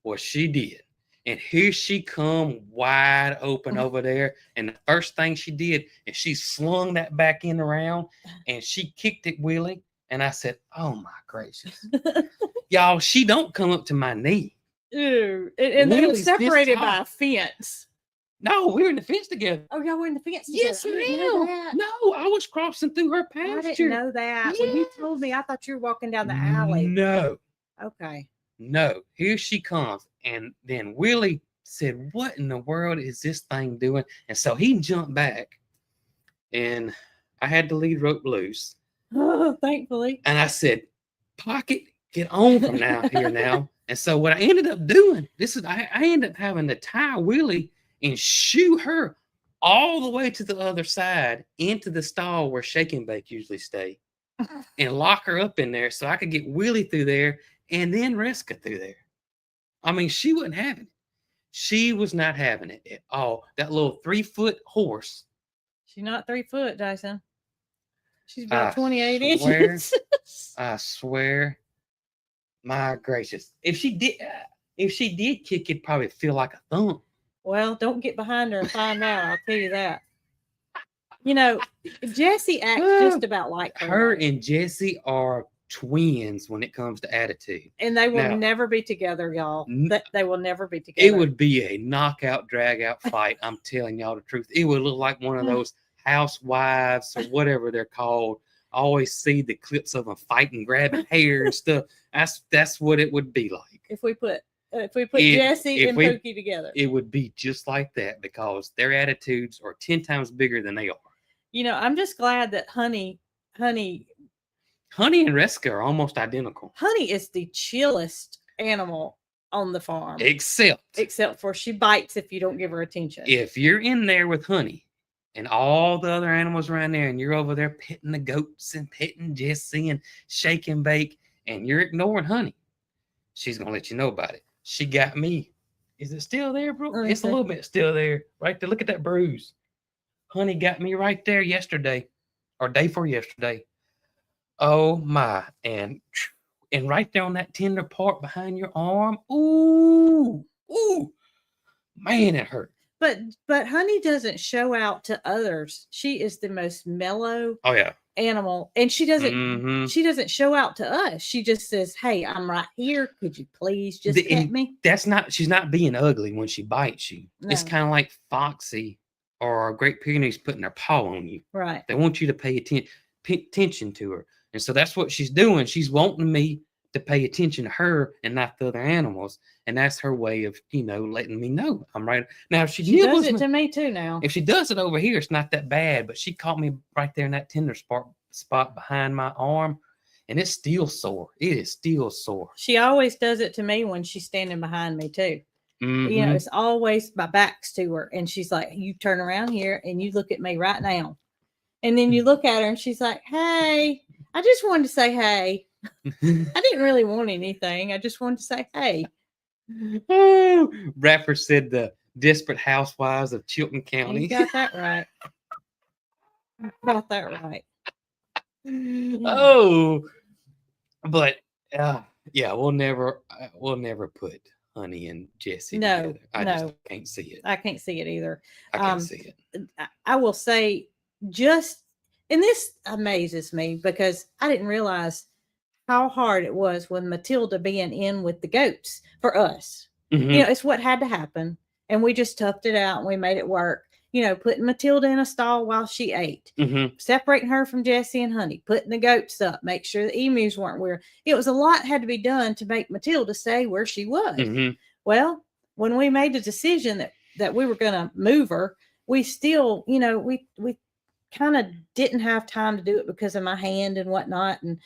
A: Well, she did. And here she come wide open over there. And the first thing she did is she slung that back end around and she kicked it Willie. And I said, oh my gracious. Y'all, she don't come up to my knee.
B: Ew. And they were separated by a fence.
A: No, we were in the fence together.
B: Oh, y'all were in the fence together?
A: Yes, ma'am. No, I was crossing through her pasture.
B: I didn't know that. Yeah. When you told me, I thought you were walking down the alley.
A: No.
B: Okay.
A: No. Here she comes. And then Willie said, what in the world is this thing doing? And so he jumped back. And I had the lead rope loose.
B: Oh, thankfully.
A: And I said, Pocket, get on from here now. And so what I ended up doing, I ended up having to tie Willie and shoo her all the way to the other side into the stall where Shake and Bake usually stay and lock her up in there so I could get Willie through there and then Riska through there. I mean, she wasn't having it. She was not having it at all. That little 3-foot horse.
B: She's not 3 foot, Dyson. She's about 28 inches.
A: I swear. My gracious. If she did kick, it'd probably feel like a thump.
B: Well, don't get behind her and find out. I'll tell you that. You know, Jessie acts just about like her.
A: Her and Jessie are twins when it comes to attitude.
B: And they will never be together, y'all. They will never be together.
A: It would be a knockout, drag-out fight. I'm telling y'all the truth. It would look like one of those housewives or whatever they're called. I always see the clips of them fighting, grabbing hair and stuff. That's what it would be like.
B: If we put Jessie and Pookie together.
A: It would be just like that because their attitudes are 10 times bigger than they are.
B: You know, I'm just glad that Honey
A: and Riska are almost identical.
B: Honey is the chillest animal on the farm.
A: Except
B: for she bites if you don't give her attention.
A: If you're in there with Honey and all the other animals around there and you're over there petting the goats and petting Jessie and Shake and Bake and you're ignoring Honey, she's going to let you know about it. She got me. Is it still there, bro?
B: Okay.
A: It's a little bit still there. Right there. Look at that bruise. Honey got me right there yesterday or day before yesterday. Oh, my. And right there on that tender part behind your arm. Ooh. Man, it hurt.
B: But Honey doesn't show out to others. She is the most mellow.
A: Oh, yeah.
B: Animal, and she doesn't show out to us. She just says, hey, I'm right here, could you please just pet me?
A: She's not being ugly when she bites you. No. It's kind of like Foxy or a Great Pyrenees putting their paw on you.
B: Right.
A: They want you to pay attention to her. And so that's what she's doing. She's wanting me to pay attention to her and not the other animals. And that's her way of, letting me know I'm right. Now, if she
B: does it to me too now.
A: If she does it over here, it's not that bad. But she caught me right there in that tender spot behind my arm. And it's still sore. It is still sore.
B: She always does it to me when she's standing behind me too.
A: Mm-hmm.
B: It's always my back's to her. And she's like, you turn around here and you look at me right now. And then you look at her and she's like, hey, I just wanted to say, hey. I didn't really want anything. I just wanted to say, hey.
A: Oh, rapper said the Desperate Housewives of Chilton County.
B: You got that right. Got that right.
A: Oh, but yeah, we'll never put Honey and Jessie together. I just can't see it.
B: I can't see it either.
A: I can't see it.
B: I will say and this amazes me because I didn't realize how hard it was with Matilda being in with the goats for us.
A: Mm-hmm.
B: It's what had to happen. And we just toughed it out and we made it work. Putting Matilda in a stall while she ate, separating her from Jessie and Honey, putting the goats up, make sure the emus weren't where it was. A lot had to be done to make Matilda stay where she was.
A: Mm-hmm.
B: Well, when we made the decision that we were going to move her, we still, we kind of didn't have time to do it because of my hand and whatnot. And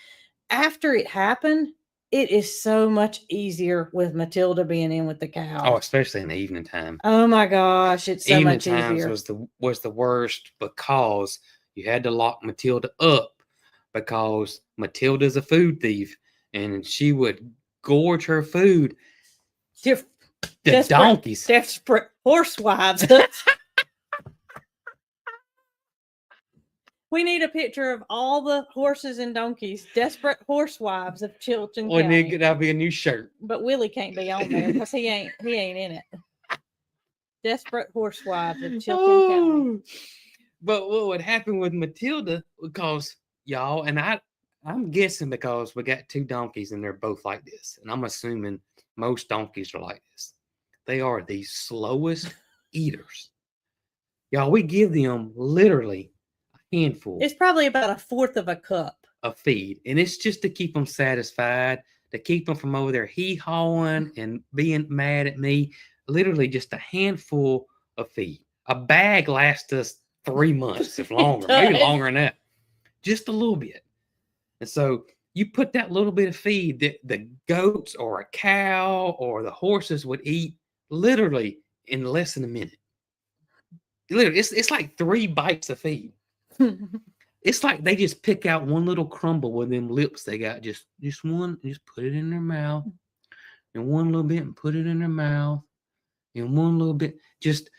B: after it happened, it is so much easier with Matilda being in with the cow.
A: Oh, especially in the evening time.
B: Oh my gosh, it's so much easier.
A: Evening times was the worst because you had to lock Matilda up because Matilda's a food thief and she would gorge her food. Donkeys.
B: Desperate horsewives. We need a picture of all the horses and donkeys, desperate horsewives of Chilton County.
A: That'll be a new shirt.
B: But Willie can't be on there because he ain't in it. Desperate horsewives of Chilton County.
A: But what would happen with Matilda, because y'all, and I'm guessing because we got 2 donkeys and they're both like this, and I'm assuming most donkeys are like this. They are the slowest eaters. Y'all, we give them literally handful.
B: It's probably about 1/4 of a cup
A: of feed, and it's just to keep them satisfied, to keep them from over there hee-hawing and being mad at me. Literally just a handful of feed. A bag lasts us 3 months, if longer, maybe longer than that. Just a little bit. And so you put that little bit of feed that the goats or a cow or the horses would eat literally in less than a minute. Literally, it's like 3 bites of feed. It's like they just pick out one little crumble with them lips they got, just one, just put it in their mouth, and one little bit and put it in their mouth, and one little bit. Just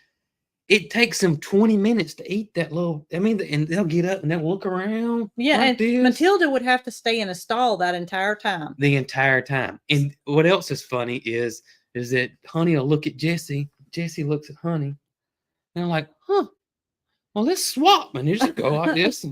A: it takes them 20 minutes to eat that little. I mean, and they'll get up and they'll look around.
B: Yeah, like and this. Matilda would have to stay in a stall that entire time.
A: The entire time. And what else is funny is that Honey will look at Jessie. Jessie looks at Honey, and I'm like, huh. Well, let's swap. And they just go like this,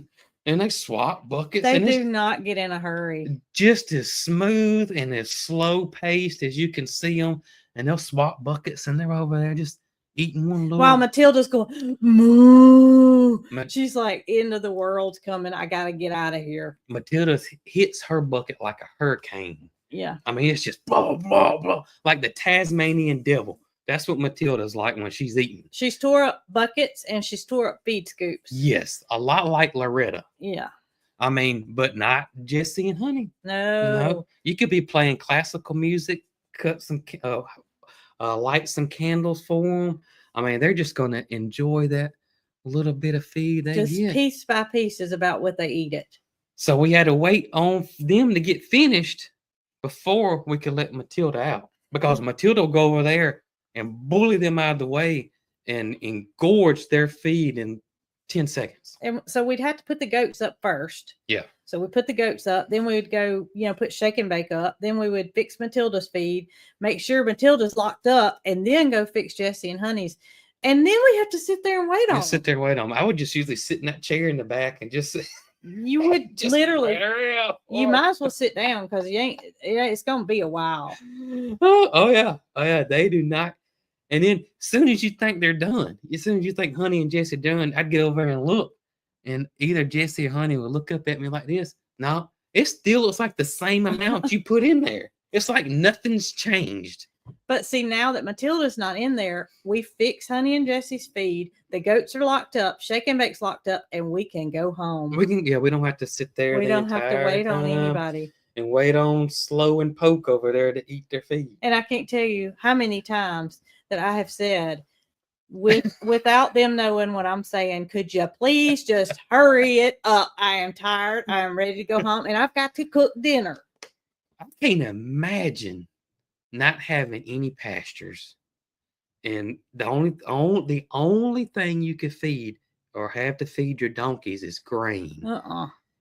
A: and they swap buckets.
B: They do not get in a hurry.
A: Just as smooth and as slow paced as you can see them. And they'll swap buckets, and they're over there just eating one little.
B: While Matilda's going, moo. She's like, end of the world's coming. I got to get out of here.
A: Matilda hits her bucket like a hurricane.
B: Yeah.
A: I mean, it's just blah, blah, blah. Like the Tasmanian devil. That's what Matilda's like when she's eating.
B: She's tore up buckets and she's tore up feed scoops.
A: Yes, a lot like Loretta.
B: Yeah.
A: I mean, but not Jessie and Honey.
B: No.
A: You could be playing classical music, light some candles for them. I mean, they're just going to enjoy that little bit of feed they
B: just
A: get.
B: Piece by piece is about what they eat it.
A: So we had to wait on them to get finished before we could let Matilda out, because Matilda will go over there and bully them out of the way and engorge their feed in 10 seconds.
B: And so we'd have to put the goats up first.
A: Yeah.
B: So we put the goats up, then we would go, put shake and bake up. Then we would fix Matilda's feed, make sure Matilda's locked up, and then go fix Jessie and Honey's. And then we have to sit there and wait on them.
A: Sit there and wait on them. I would just usually sit in that chair in the back and just
B: you would just literally, you might as well sit down because it's going to be a while.
A: Oh yeah. They do not. And then as soon as you think they're done, as soon as you think Honey and Jesse are done, I'd get over there and look. And either Jesse or Honey would look up at me like this. No, it still looks like the same amount you put in there. It's like nothing's changed.
B: But see, now that Matilda's not in there, we fix Honey and Jesse's feed. The goats are locked up, Shake and Bake's locked up, and we can go home.
A: We don't have to sit there.
B: We don't have to wait on anybody.
A: And wait on Slow and Poke over there to eat their feed.
B: And I can't tell you how many times that I have said, without them knowing what I'm saying, could you please just hurry it up? I am tired. I am ready to go home, and I've got to cook dinner.
A: I can't imagine not having any pastures, and the only thing you could feed or have to feed your donkeys is grain.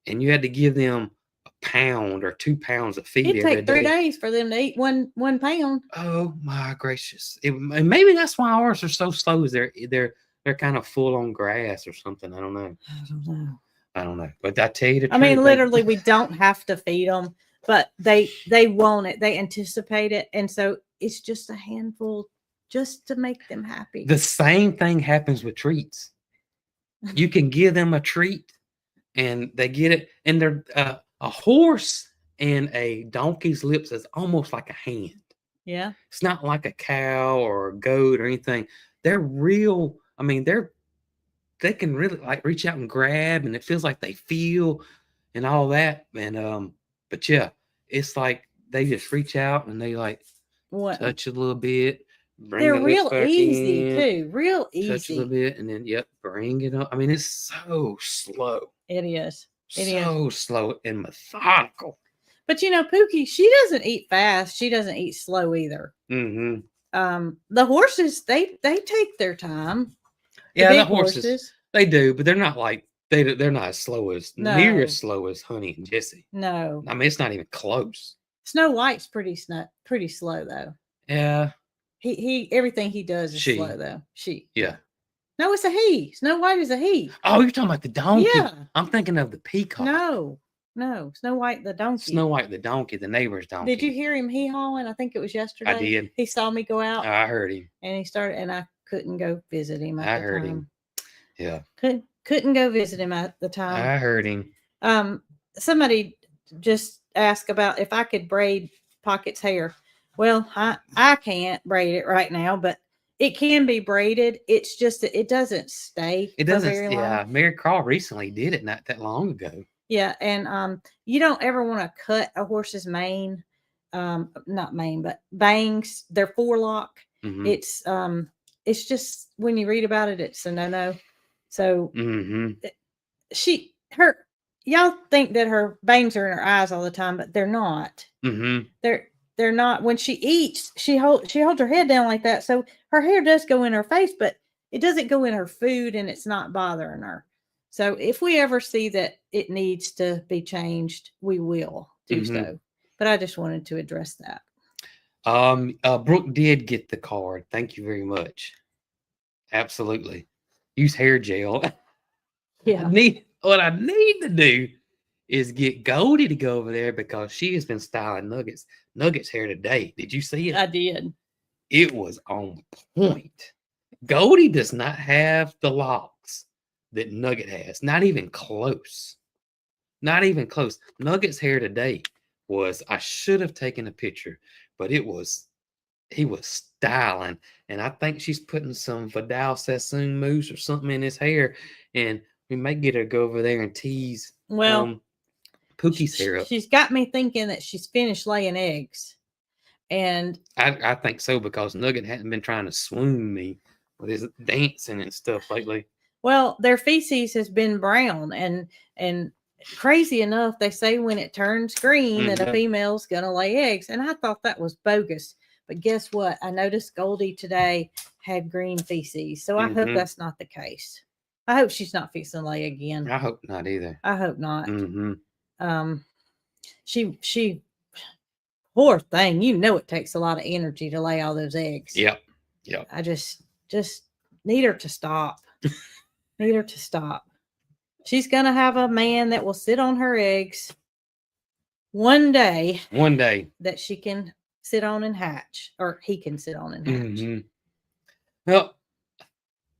A: And you had to give them a pound or 2 pounds of feed.
B: It'd take 3 days for them to eat one pound.
A: Oh my gracious! And maybe that's why ours are so slow. Is they're kind of full on grass or something. I don't know. But I tell you the truth.
B: I mean, literally, we don't have to feed them. But they want it. They anticipate it. And so it's just a handful just to make them happy.
A: The same thing happens with treats. You can give them a treat and they get it. And they're a horse and a donkey's lips is almost like a hand.
B: Yeah.
A: It's not like a cow or a goat or anything. They're real. I mean, they can really like reach out and grab, and it feels like they feel and all that. And but yeah, it's like they just reach out and they like touch a little bit.
B: They're real easy too. Real easy.
A: Touch a little bit and then bring it up. I mean, it's so slow.
B: It is.
A: So slow and methodical.
B: But Pookie, she doesn't eat fast. She doesn't eat slow either.
A: Mm-hmm.
B: The horses, they take their time.
A: Yeah, the horses they do, but they're not like they're not as slow as near as slow as Honey and Jesse.
B: No,
A: I mean it's not even close.
B: Snow White's pretty slow though.
A: Yeah,
B: he everything he does is slow though.
A: Yeah.
B: No, it's a he. Snow White is a he.
A: Oh, you're talking about the donkey?
B: Yeah,
A: I'm thinking of the peacock.
B: No, Snow White the donkey.
A: Snow White the donkey, the neighbor's donkey.
B: Did you hear him hee-hawing? I think it was yesterday.
A: I did.
B: He saw me go out.
A: I heard him.
B: And he started, and I couldn't go visit him at the time. I heard him.
A: Yeah.
B: Couldn't go visit him at the time.
A: I heard him.
B: Somebody just asked about if I could braid Pocket's hair. Well, I can't braid it right now, but it can be braided. It's just that it doesn't stay.
A: It doesn't. Very long. Yeah, Mary Carl recently did it not that long ago.
B: Yeah, and you don't ever want to cut a horse's mane, not mane, but bangs. Their forelock. Mm-hmm. It's just when you read about it, it's a no. So y'all think that her bangs are in her eyes all the time, but they're not.
A: Mm-hmm.
B: They're not. When she eats, she holds her head down like that, so her hair does go in her face, but it doesn't go in her food, and it's not bothering her. So if we ever see that it needs to be changed, we will do so. But I just wanted to address that.
A: Brooke did get the card. Thank you very much. Absolutely. Use hair gel.
B: Yeah.
A: What I need to do is get Goldie to go over there because she has been styling Nugget's hair today. Did you see it?
B: I did.
A: It was on point. Goldie does not have the locks that Nugget has. Not even close. Not even close. Nugget's hair today was, I should have taken a picture, but he was styling. And I think she's putting some Vidal Sassoon mousse or something in his hair. And we may get her to go over there and tease Pookie's hair up.
B: She's got me thinking that she's finished laying eggs. And
A: I think so, because Nugget hasn't been trying to swoon me with his dancing and stuff lately.
B: Well, their feces has been brown, and crazy enough, they say when it turns green that a female's gonna lay eggs. And I thought that was bogus. But guess what? I noticed Goldie today had green feces. So I hope that's not the case. I hope she's not fixing to lay again.
A: I hope not either.
B: I hope not. She poor thing. It takes a lot of energy to lay all those eggs.
A: Yep.
B: I just need her to stop. Need her to stop. She's going to have a man that will sit on her eggs one day that she can sit on and hatch, or he can sit on and hatch.
A: Well,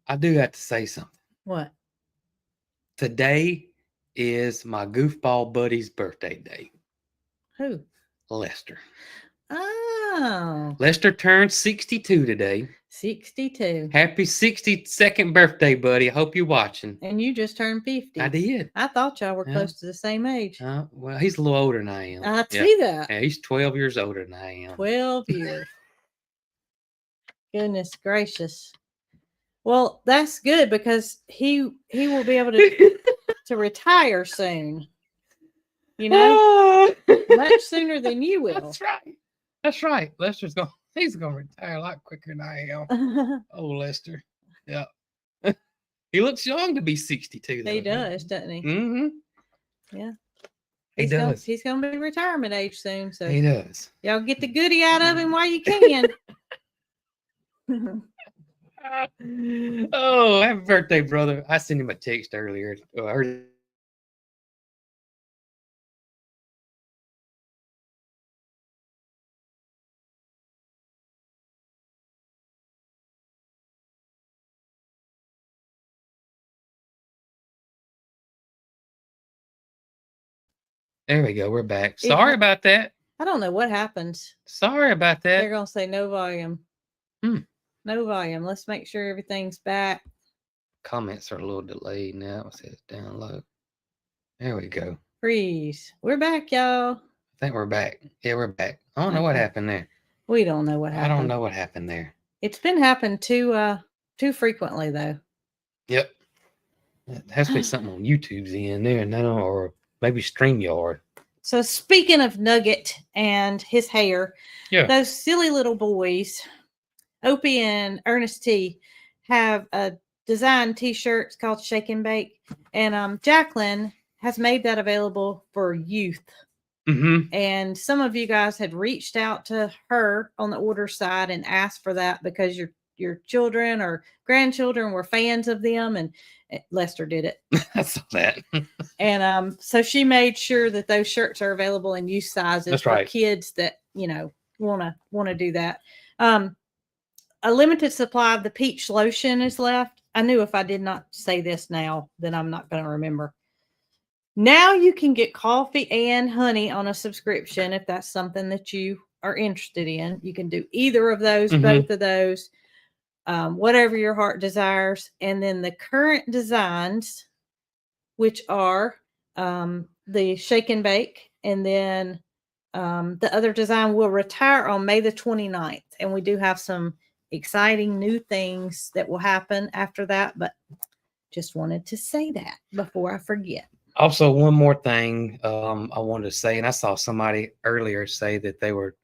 A: I do have to say something.
B: What?
A: Today is my goofball buddy's birthday day.
B: Who?
A: Lester.
B: Oh.
A: Lester turned 62 today.
B: 62.
A: Happy 62nd birthday, buddy. I hope you're watching.
B: And you just turned 50.
A: I did.
B: I thought y'all were close to the same age.
A: Well, he's a little older than I am.
B: I see that.
A: Yeah, he's 12 years older than I am.
B: 12 years. Goodness gracious. Well, that's good because he will be able to retire soon. You know, much sooner than you will.
A: That's right. That's right. He's gonna retire a lot quicker than I am. Oh, Lester. Yeah. He looks young to be 62. Though.
B: He does, doesn't he?
A: Mm-hmm.
B: Yeah.
A: He does.
B: He's gonna be retirement age soon. So
A: he does.
B: Y'all get the goodie out of him while you can.
A: Oh, happy birthday, brother. I sent him a text earlier. There we go. We're back. Sorry about that.
B: I don't know what happens.
A: Sorry about that.
B: They're going to say no volume. No volume. Let's make sure everything's back.
A: Comments are a little delayed now. It says download. There we go.
B: Freeze. We're back, y'all.
A: I think we're back. Yeah, we're back. I don't know what happened there.
B: We don't know what happened.
A: I don't know what happened there.
B: It's been happening too frequently, though.
A: Yep. It has to be something on YouTube's end there now, or maybe StreamYard.
B: So speaking of Nugget and his hair, those silly little boys, Opie and Ernest T, have a design t-shirt. It's called Shake and Bake. And Jacqueline has made that available for youth.
A: Mm-hmm.
B: And some of you guys had reached out to her on the order side and asked for that because your children or grandchildren were fans of them, and Lester did it.
A: I saw that.
B: And so she made sure that those shirts are available in youth sizes for kids that, you know, want to do that. A limited supply of the peach lotion is left. I knew if I did not say this now, then I'm not going to remember. Now you can get coffee and honey on a subscription if that's something that you are interested in. You can do either of those, both of those, whatever your heart desires. And then the current designs, which are the Shake and Bake, and then the other design will retire on May the 29th. And we do have some exciting new things that will happen after that, but just wanted to say that before I forget.
A: Also, one more thing I wanted to say, and I saw somebody earlier say that they were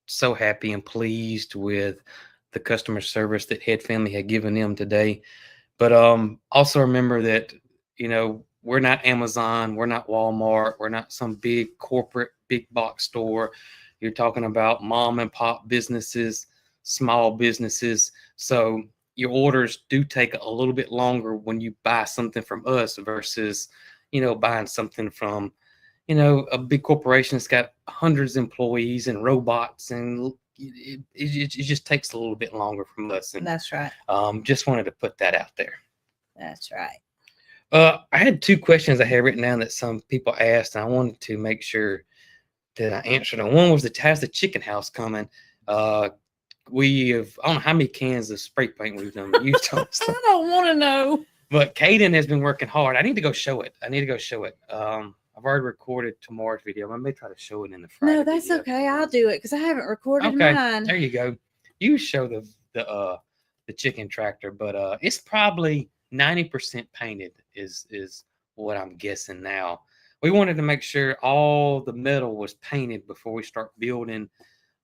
A: so happy and pleased with the customer service that Head Family had given them today. But also remember that, you know, we're not Amazon, we're not Walmart, we're not some big corporate, big box store. You're talking about mom and pop businesses, small businesses. So your orders do take a little bit longer when you buy something from us versus, you know, buying something from, you know, a big corporation that's got hundreds of employees and robots, and it just takes a little bit longer from us. And
B: that's right.
A: Just wanted to put that out there.
B: That's right.
A: I had two questions I had written down that some people asked, and I wanted to make sure that I answered them. One was, how's the chicken house coming? We have, I don't know how many cans of spray paint we've done used on stuff.
B: I don't want to know.
A: But Caden has been working hard. I need to go show it. I've already recorded tomorrow's video. I may try to show it in the Friday.
B: No, that's video. Okay. I'll do it because I haven't recorded mine.
A: There you go. You show the chicken tractor, but it's probably 90% painted is what I'm guessing now. We wanted to make sure all the metal was painted before we start building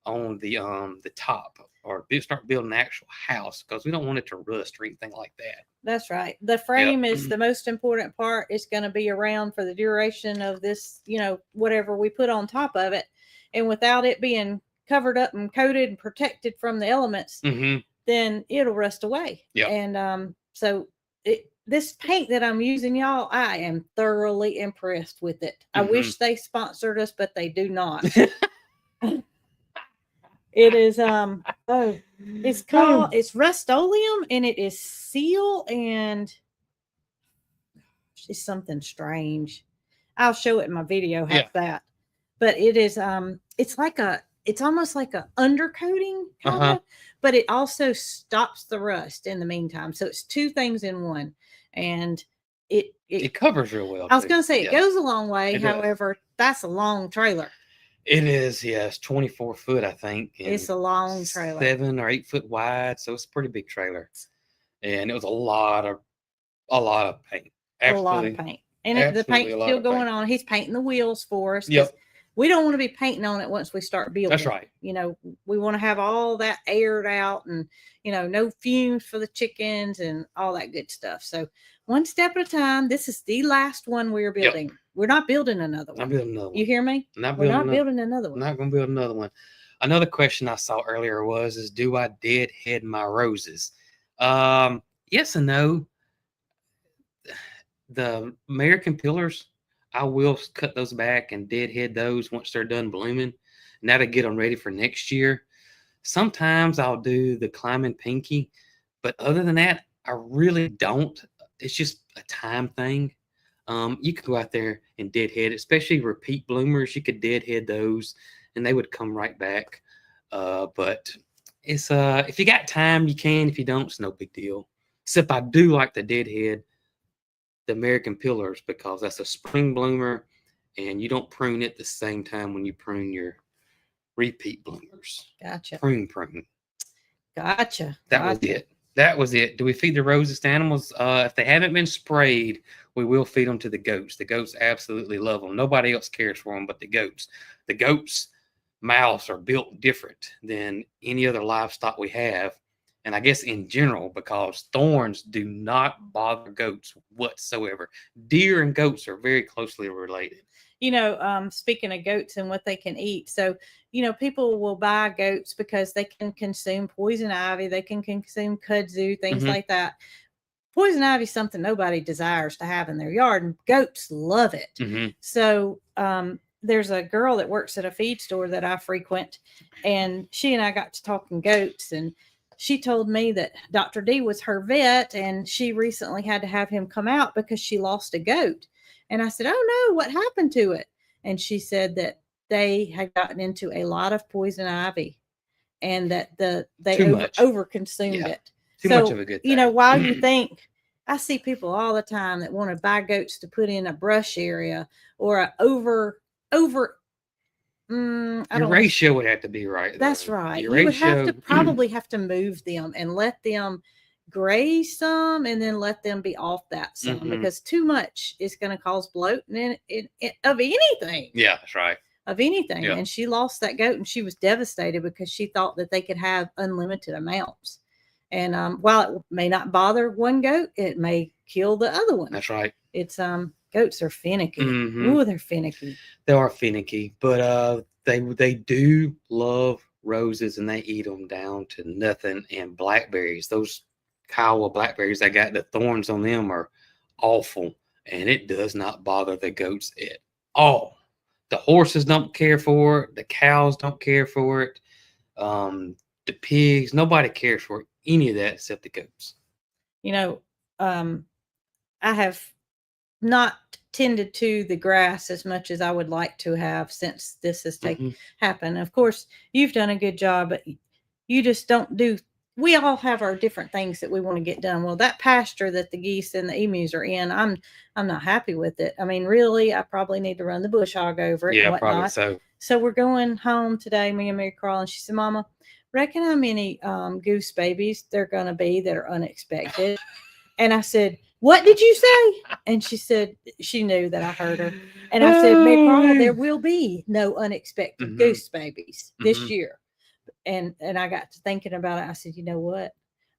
A: on the top, or start building the actual house, because we don't want it to rust or anything like that.
B: That's right. The frame is the most important part. It's going to be around for the duration of this, you know, whatever we put on top of it. And without it being covered up and coated and protected from the elements, then it'll rust away.
A: Yeah.
B: And so this paint that I'm using, y'all, I am thoroughly impressed with it. I wish they sponsored us, but they do not. It is it's Rust-Oleum, and it is seal, and it's something strange. I'll show it in my video. Have that, but it is it's almost like a undercoating kind of, but it also stops the rust in the meantime. So it's two things in one, and it
A: covers real well.
B: I was going to say it goes a long way. However, that's a long trailer.
A: It is, yes, 24 foot, I think.
B: It's a long trailer,
A: 7 or 8 foot wide, so it's a pretty big trailer. And it was a lot of paint.
B: Absolutely. A lot of paint. And the paint's still going on. He's painting the wheels for us.
A: Yep.
B: We don't want to be painting on it once we start building.
A: That's right.
B: You know, we want to have all that aired out, and, you know, no fumes for the chickens and all that good stuff. So one step at a time. This is the last one we're building. Yep. We're not building another one.
A: I'm building another one.
B: You hear me? We're not building another one.
A: I'm not going to build another one. Another question I saw earlier was, do I deadhead my roses? Yes and no. The American pillars, I will cut those back and deadhead those once they're done blooming. And that'll get them ready for next year. Sometimes I'll do the climbing pinky, but other than that, I really don't. It's just a time thing. You could go out there and deadhead, especially repeat bloomers. You could deadhead those, and they would come right back. But it's if you got time, you can. If you don't, it's no big deal. Except I do like the deadhead the American pillars, because that's a spring bloomer, and you don't prune it the same time when you prune your repeat bloomers.
B: Gotcha.
A: Prune.
B: Gotcha.
A: That was it. Do we feed the roses to animals? If they haven't been sprayed, we will feed them to the goats. The goats absolutely love them. Nobody else cares for them but the goats. The goats' mouths are built different than any other livestock we have. And I guess in general, because thorns do not bother goats whatsoever. Deer and goats are very closely related.
B: You know, speaking of goats and what they can eat. So, you know, people will buy goats because they can consume poison ivy. They can consume kudzu, things like that. Poison ivy is something nobody desires to have in their yard, and goats love it. So there's a girl that works at a feed store that I frequent, and she and I got to talking goats, and she told me that Dr. D was her vet, and she recently had to have him come out because she lost a goat. And I said, oh no, what happened to it? And she said that they had gotten into a lot of poison ivy, and that they overconsumed it.
A: Too much of a good thing.
B: You know, while you think, I see people all the time that want to buy goats to put in a brush area or a
A: your ratio would have to be right.
B: That's right. You would probably have to move them and let them graze some, and then let them be off that some, because too much is going to cause bloat and of anything.
A: Yeah, that's right.
B: Of anything. Yeah. And she lost that goat, and she was devastated because she thought that they could have unlimited amounts. And while it may not bother one goat, it may kill the other one.
A: That's right.
B: It's goats are finicky. Ooh, they're finicky.
A: They are finicky, but they do love roses, and they eat them down to nothing. And blackberries, those Kiowa blackberries, I got the thorns on them are awful, and it does not bother the goats at all. The horses don't care for it. The cows don't care for it. The pigs, nobody cares for any of that except the goats.
B: You know, I have not tended to the grass as much as I would like to have since this has happened. Of course, you've done a good job, but you just don't do. We all have our different things that we want to get done. Well, that pasture that the geese and the emus are in, I'm not happy with it. I mean, really, I probably need to run the bush hog over it.
A: Yeah,
B: and whatnot.
A: Probably so.
B: So we're going home today, me and Mary Carl, and she said, Mama, reckon how many goose babies there going to be that are unexpected? And I said, what did you say? And she said, she knew that I heard her. And I said, Mary Carl, there will be no unexpected goose babies this year. And I got to thinking about it. I said, you know what? I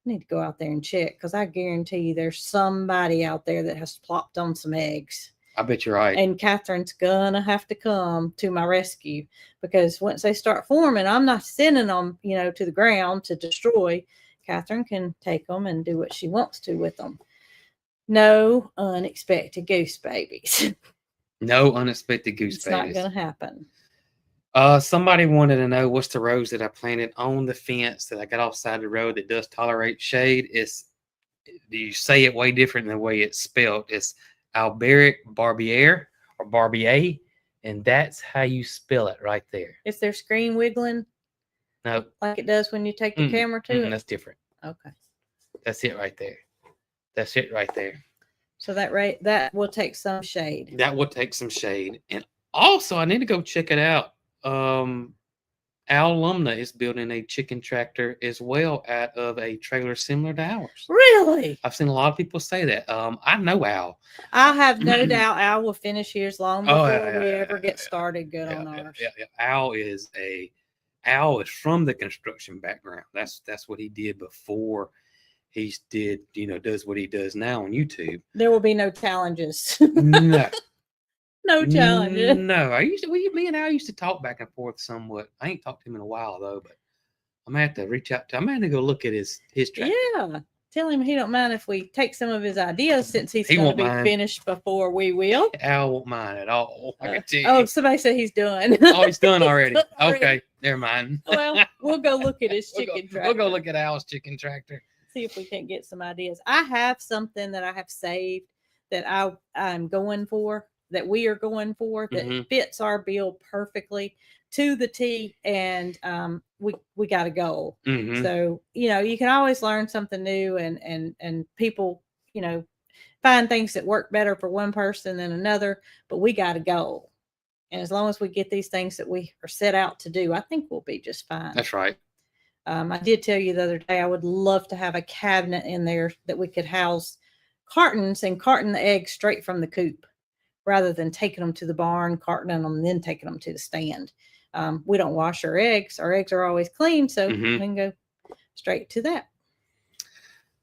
B: need to go out there and check, because I guarantee you there's somebody out there that has plopped on some eggs.
A: I bet you're right.
B: And Catherine's gonna have to come to my rescue, because once they start forming, I'm not sending them, you know, to the ground to destroy. Catherine can take them and do what she wants to with them. No unexpected goose babies.
A: No unexpected goose babies.
B: It's not gonna happen.
A: Somebody wanted to know what's the rose that I planted on the fence that I got off side of the road that does tolerate shade. You say it way different than the way it's spelled. It's Alberic Barbier or Barbier, and that's how you spell it right there.
B: Is their screen wiggling?
A: No,
B: like it does when you take the camera to it.
A: That's different.
B: Okay,
A: that's it right there. That's it right there.
B: So that will take some shade.
A: That will take some shade, and also I need to go check it out. Al Alumna is building a chicken tractor as well out of a trailer similar to ours.
B: Really?
A: I've seen a lot of people say that. I know Al.
B: I have no doubt Al will finish his long before we ever get started good on ours.
A: Yeah. Al is from the construction background. That's what he did before he does what he does now on YouTube.
B: There will be no challenges.
A: No.
B: No challenges.
A: No, me and Al used to talk back and forth somewhat. I ain't talked to him in a while though, but I'm gonna have to reach out to him. I'm gonna have to go look at his tractor.
B: Yeah. Tell him he don't mind if we take some of his ideas since he's going to be finished before we will.
A: Al won't mind at all.
B: Somebody said he's done.
A: Oh, he's done already. Okay, never mind.
B: Well, we'll go look at his chicken tractor.
A: We'll go look at Al's chicken tractor.
B: See if we can't get some ideas. I have something that I have saved that I'm going for, that we are going for, that fits our bill perfectly to the T, and we got a goal. So you can always learn something new, and people find things that work better for one person than another, but we got a goal, and as long as we get these things that we are set out to do, I think we'll be just fine.
A: That's right.
B: I did tell you the other day I would love to have a cabinet in there that we could house cartons and carton the eggs straight from the coop, rather than taking them to the barn, cartoning them, and then taking them to the stand. We don't wash our eggs. Our eggs are always clean, so we can go straight to that.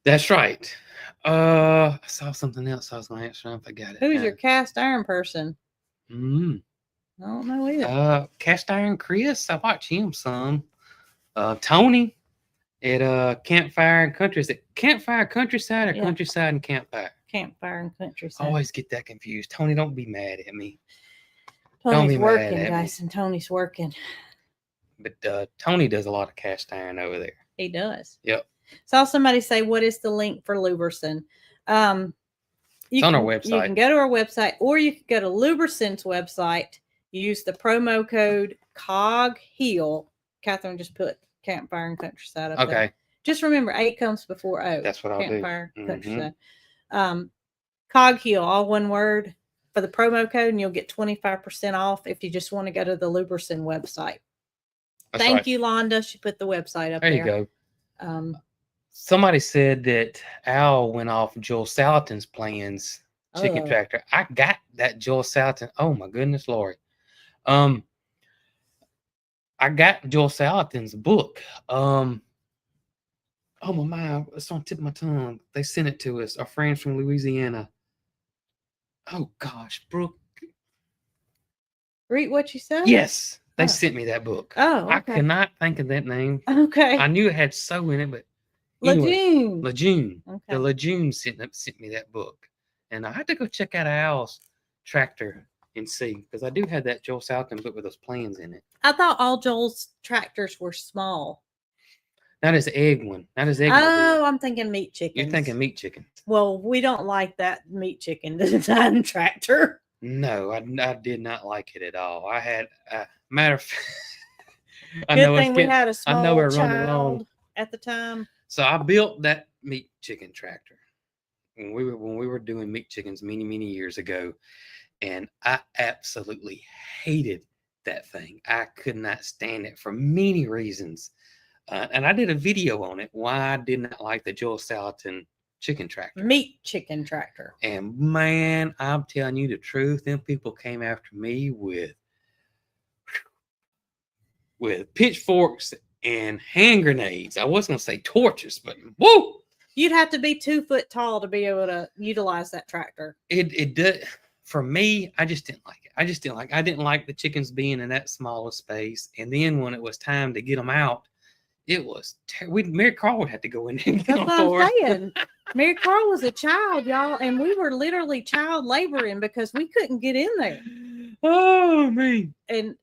A: That's right. I saw something else I was going to answer. I forgot it.
B: Who's your cast iron person? I don't know either.
A: Cast iron Chris. I watch him some. Tony at Campfire and Country. Is it Campfire Countryside or Countryside and Campfire?
B: Campfire and Countryside.
A: I always get that confused. Tony, don't be mad at me.
B: Tony's working, guys, and Tony's working.
A: But Tony does a lot of cast iron over there.
B: He does.
A: Yep.
B: Saw somebody say, "What is the link for Luberson?"
A: It's on our website.
B: You can go to our website, or you can go to Luberson's website. You use the promo code Cog Hill. Catherine just put Campfire and Countryside up there. Just remember, 8 comes before O.
A: That's what I'll do.
B: Campfire, Countryside. Cog Hill, all one word, for the promo code, and you'll get 25% off if you just want to go to the Luberson website. Thank you, Londa. She put the website up there.
A: There you go. Somebody said that Al went off Joel Salatin's plans chicken tractor. I got that Joel Salatin. Oh my goodness, Lord. I got Joel Salatin's book. Oh my mind, it's on the tip of my tongue. They sent it to us. Our friends from Louisiana. Oh gosh, Brooke.
B: Read what you said?
A: Yes, they sent me that book.
B: Oh, okay.
A: I cannot think of that name.
B: Okay.
A: I knew it had so in it, but
B: Lejeune.
A: Lejeune.
B: Okay.
A: The Lejeune sent me that book, and I had to go check out Al's tractor and see, because I do have that Joel Salatin book with those plans in it.
B: I thought all Joel's tractors were small.
A: Not his egg one. Not his egg.
B: Oh, I'm thinking meat chicken.
A: You're thinking meat chicken.
B: Well, we don't like that meat chicken design tractor.
A: No, I did not like it at all. I had matter of fact.
B: Good thing we had a small child at the time.
A: So I built that meat chicken tractor when we were doing meat chickens many years ago, and I absolutely hated that thing. I could not stand it for many reasons. And I did a video on it, why I did not like the Joel Salatin chicken tractor.
B: Meat chicken tractor.
A: And man, I'm telling you the truth, them people came after me with pitchforks and hand grenades. I wasn't going to say torches, but whoa!
B: You'd have to be 2 foot tall to be able to utilize that tractor.
A: It did. For me, I just didn't like it. I didn't like the chickens being in that small of space. And then when it was time to get them out, it was Mary Carl would have to go in there and get them.
B: That's what I'm saying. Mary Carl was a child, y'all, and we were literally child laboring because we couldn't get in there.
A: Oh man!
B: And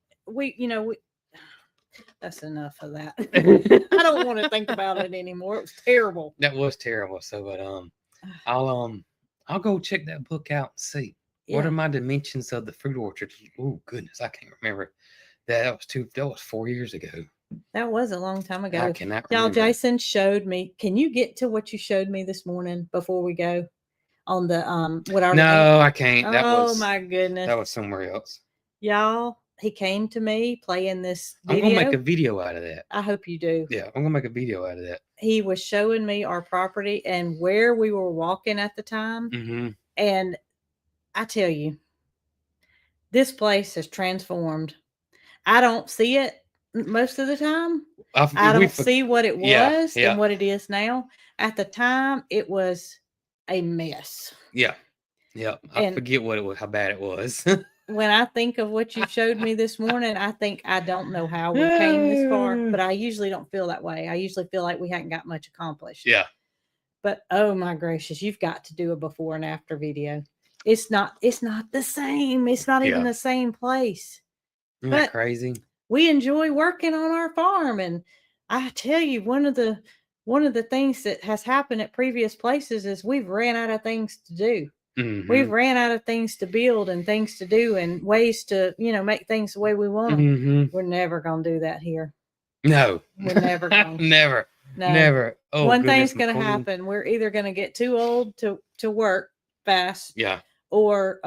B: that's enough of that. I don't want to think about it anymore. It was terrible.
A: That was terrible. So, but I'll go check that book out and see what are my dimensions of the fruit orchard. Oh goodness, I can't remember. That was 4 years ago.
B: That was a long time ago.
A: I cannot
B: Y'all,
A: remember.
B: Jason showed me. Can you get to what you showed me this morning before we go on the
A: No, I can't.
B: Oh my goodness.
A: That was somewhere else.
B: Y'all, he came to me playing this video.
A: I'm gonna make a video out of that.
B: I hope you do.
A: Yeah, I'm gonna make a video out of that.
B: He was showing me our property and where we were walking at the time.
A: Mm-hmm.
B: And I tell you, this place has transformed. I don't see it most of the time. I don't see what it was and what it is now. At the time, it was a mess.
A: Yeah. I forget what it was, how bad it was.
B: When I think of what you showed me this morning, I think I don't know how we came this far, but I usually don't feel that way. I usually feel like we hadn't got much accomplished.
A: Yeah.
B: But oh my gracious, you've got to do a before and after video. It's not the same. It's not even the same place.
A: Isn't that crazy?
B: We enjoy working on our farm, and I tell you, one of the things that has happened at previous places is we've ran out of things to do. Mm-hmm. We've ran out of things to build and things to do and ways to, make things the way we want them. Mm-hmm. We're never going to do that here.
A: No.
B: We're never going to.
A: Never. Oh,
B: one thing's going to happen. We're either going to get too old to work fast.
A: Yeah.
B: Or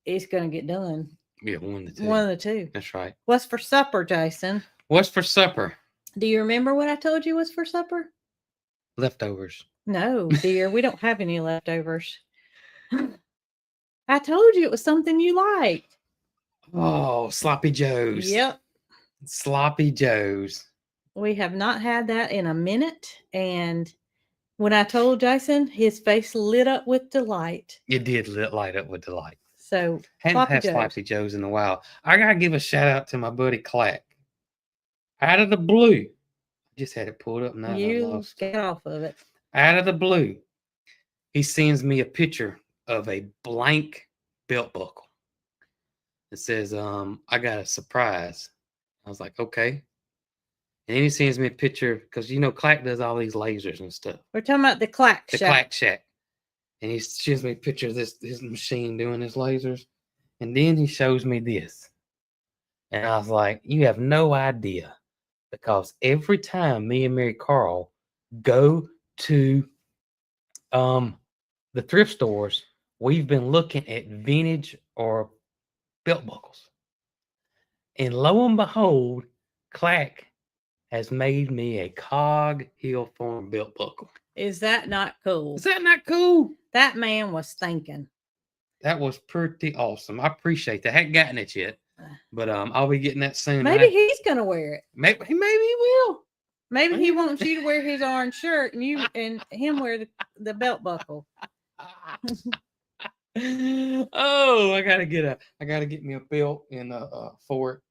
B: it's going to get done.
A: Yeah, one of the two.
B: One of the two.
A: That's right.
B: What's for supper, Jason?
A: What's for supper?
B: Do you remember what I told you was for supper?
A: Leftovers.
B: No, dear, we don't have any leftovers. I told you it was something you liked.
A: Oh, Sloppy Joes.
B: Yep.
A: Sloppy Joes.
B: We have not had that in a minute. And when I told Jason, his face lit up with delight.
A: It did light up with delight.
B: So,
A: hadn't had Sloppy Joes in a while. I got to give a shout out to my buddy Clack. Out of the blue. Just had it pulled up now.
B: You get off of it.
A: Out of the blue, he sends me a picture of a blank belt buckle. It says, I got a surprise. I was like, okay. And then he sends me a picture because, Clack does all these lasers and stuff.
B: We're talking about the Clack Shack.
A: The Clack Shack. And he shows me a picture of his machine doing his lasers. And then he shows me this. And I was like, you have no idea. Because every time me and Mary Carl go to the thrift stores, we've been looking at vintage or belt buckles. And lo and behold, Clack has made me a Cog Hill Farm belt buckle.
B: Is that not cool?
A: Is that not cool?
B: That man was thinking.
A: That was pretty awesome. I appreciate that. I hadn't gotten it yet, but I'll be getting that soon.
B: Maybe he's gonna wear it.
A: Maybe he will.
B: Maybe he wants you to wear his orange shirt and you and him wear the belt buckle.
A: Oh, I gotta get me a belt and for it,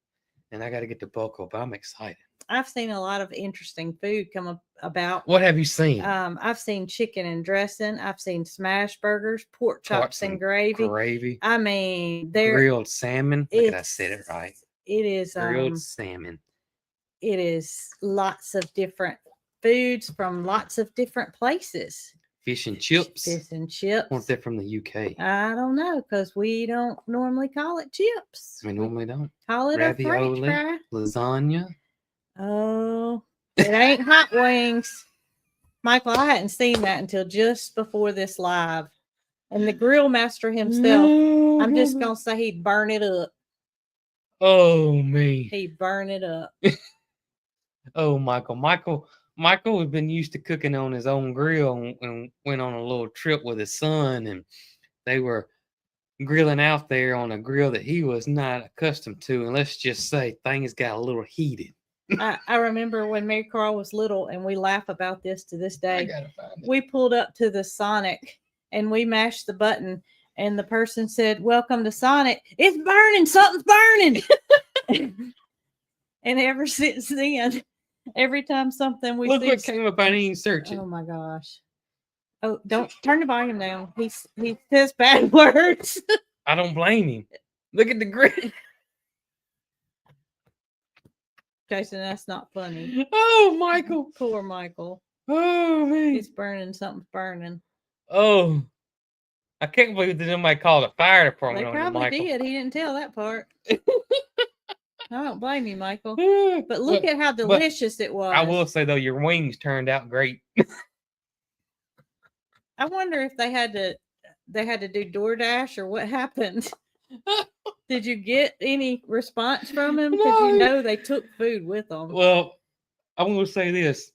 A: and I gotta get the buckle. But I'm excited.
B: I've seen a lot of interesting food come about.
A: What have you seen?
B: I've seen chicken and dressing. I've seen smash burgers, pork chops and gravy. I mean, they're
A: grilled salmon. Look at I said it right.
B: It is
A: grilled salmon.
B: It is lots of different foods from lots of different places.
A: Fish and chips.
B: Fish and chips.
A: Aren't they from the UK?
B: I don't know because we don't normally call it chips.
A: We normally don't.
B: Call it ravioli, a French fry.
A: Lasagna.
B: Oh, it ain't hot wings. Michael, I hadn't seen that until just before this live. And the grill master himself, I'm just going to say he'd burn it up.
A: Oh, me.
B: He'd burn it up.
A: Oh, Michael has been used to cooking on his own grill and went on a little trip with his son, and they were grilling out there on a grill that he was not accustomed to. And let's just say things got a little heated.
B: I remember when Mary Carl was little, and we laugh about this to this day.
A: I gotta find it.
B: We pulled up to the Sonic and we mashed the button, and the person said, "Welcome to Sonic." It's burning. Something's burning. And ever since then, every time something we
A: look what came up, I didn't even search it.
B: Oh my gosh! Oh, don't turn the volume down. He says bad words.
A: I don't blame him. Look at the grill.
B: Jason, that's not funny.
A: Oh, Michael.
B: Poor Michael.
A: Oh, man.
B: It's burning. Something's burning.
A: Oh. I can't believe that somebody called a fire department
B: They
A: on you,
B: probably
A: Michael.
B: did. He didn't tell that part. I don't blame you, Michael. But look at how delicious it was.
A: I will say, though, your wings turned out great.
B: I wonder if they had to do DoorDash or what happened. Did you get any response from him? Because you know they took food with them.
A: Well, I want to say this.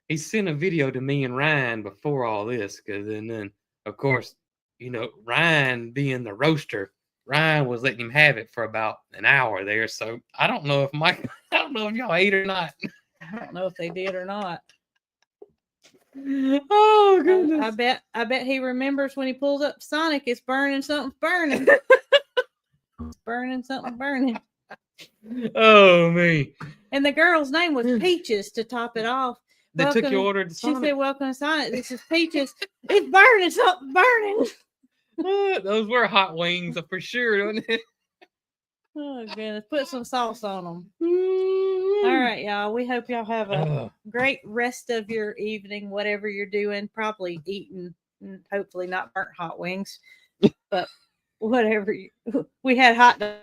A: He sent a video to me and Ryan before all this, because then, of course, you know, Ryan being the roaster, Ryan was letting him have it for about an hour there. So I don't know if y'all ate or not.
B: I don't know if they did or not.
A: Oh goodness!
B: I bet he remembers when he pulls up Sonic. It's burning. Something's burning. It's burning. Something's burning.
A: Oh me!
B: And the girl's name was Peaches to top it off.
A: They took your order to Sonic?
B: She said, "Welcome to Sonic. This is Peaches. It's burning. Something's burning."
A: Those were hot wings for sure, wasn't it?
B: Oh goodness! Put some sauce on them. All right, y'all. We hope y'all have a great rest of your evening, whatever you're doing. Probably eating, hopefully not burnt hot wings, but whatever. We had hot dogs.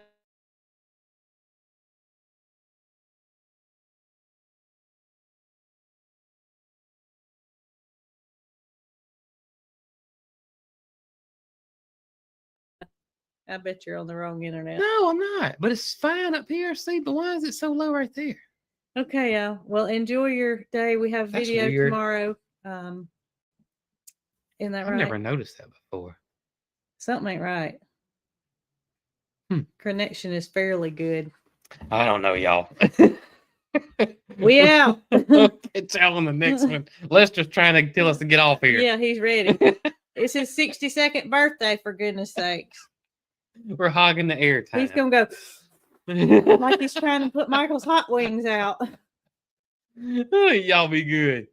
B: I bet you're on the wrong internet.
A: No, I'm not. But it's fine up here. See, but why is it so low right there?
B: Okay, y'all. Well, enjoy your day. We have video tomorrow. Isn't that right?
A: I've never noticed that before.
B: Something ain't right. Connection is fairly good.
A: I don't know, y'all.
B: We out.
A: It's out on the next one. Lester's trying to tell us to get off here.
B: Yeah, he's ready. It's his 62nd birthday, for goodness sakes.
A: We're hogging the air time.
B: He's going to go like he's trying to put Michael's hot wings out.
A: Y'all be good.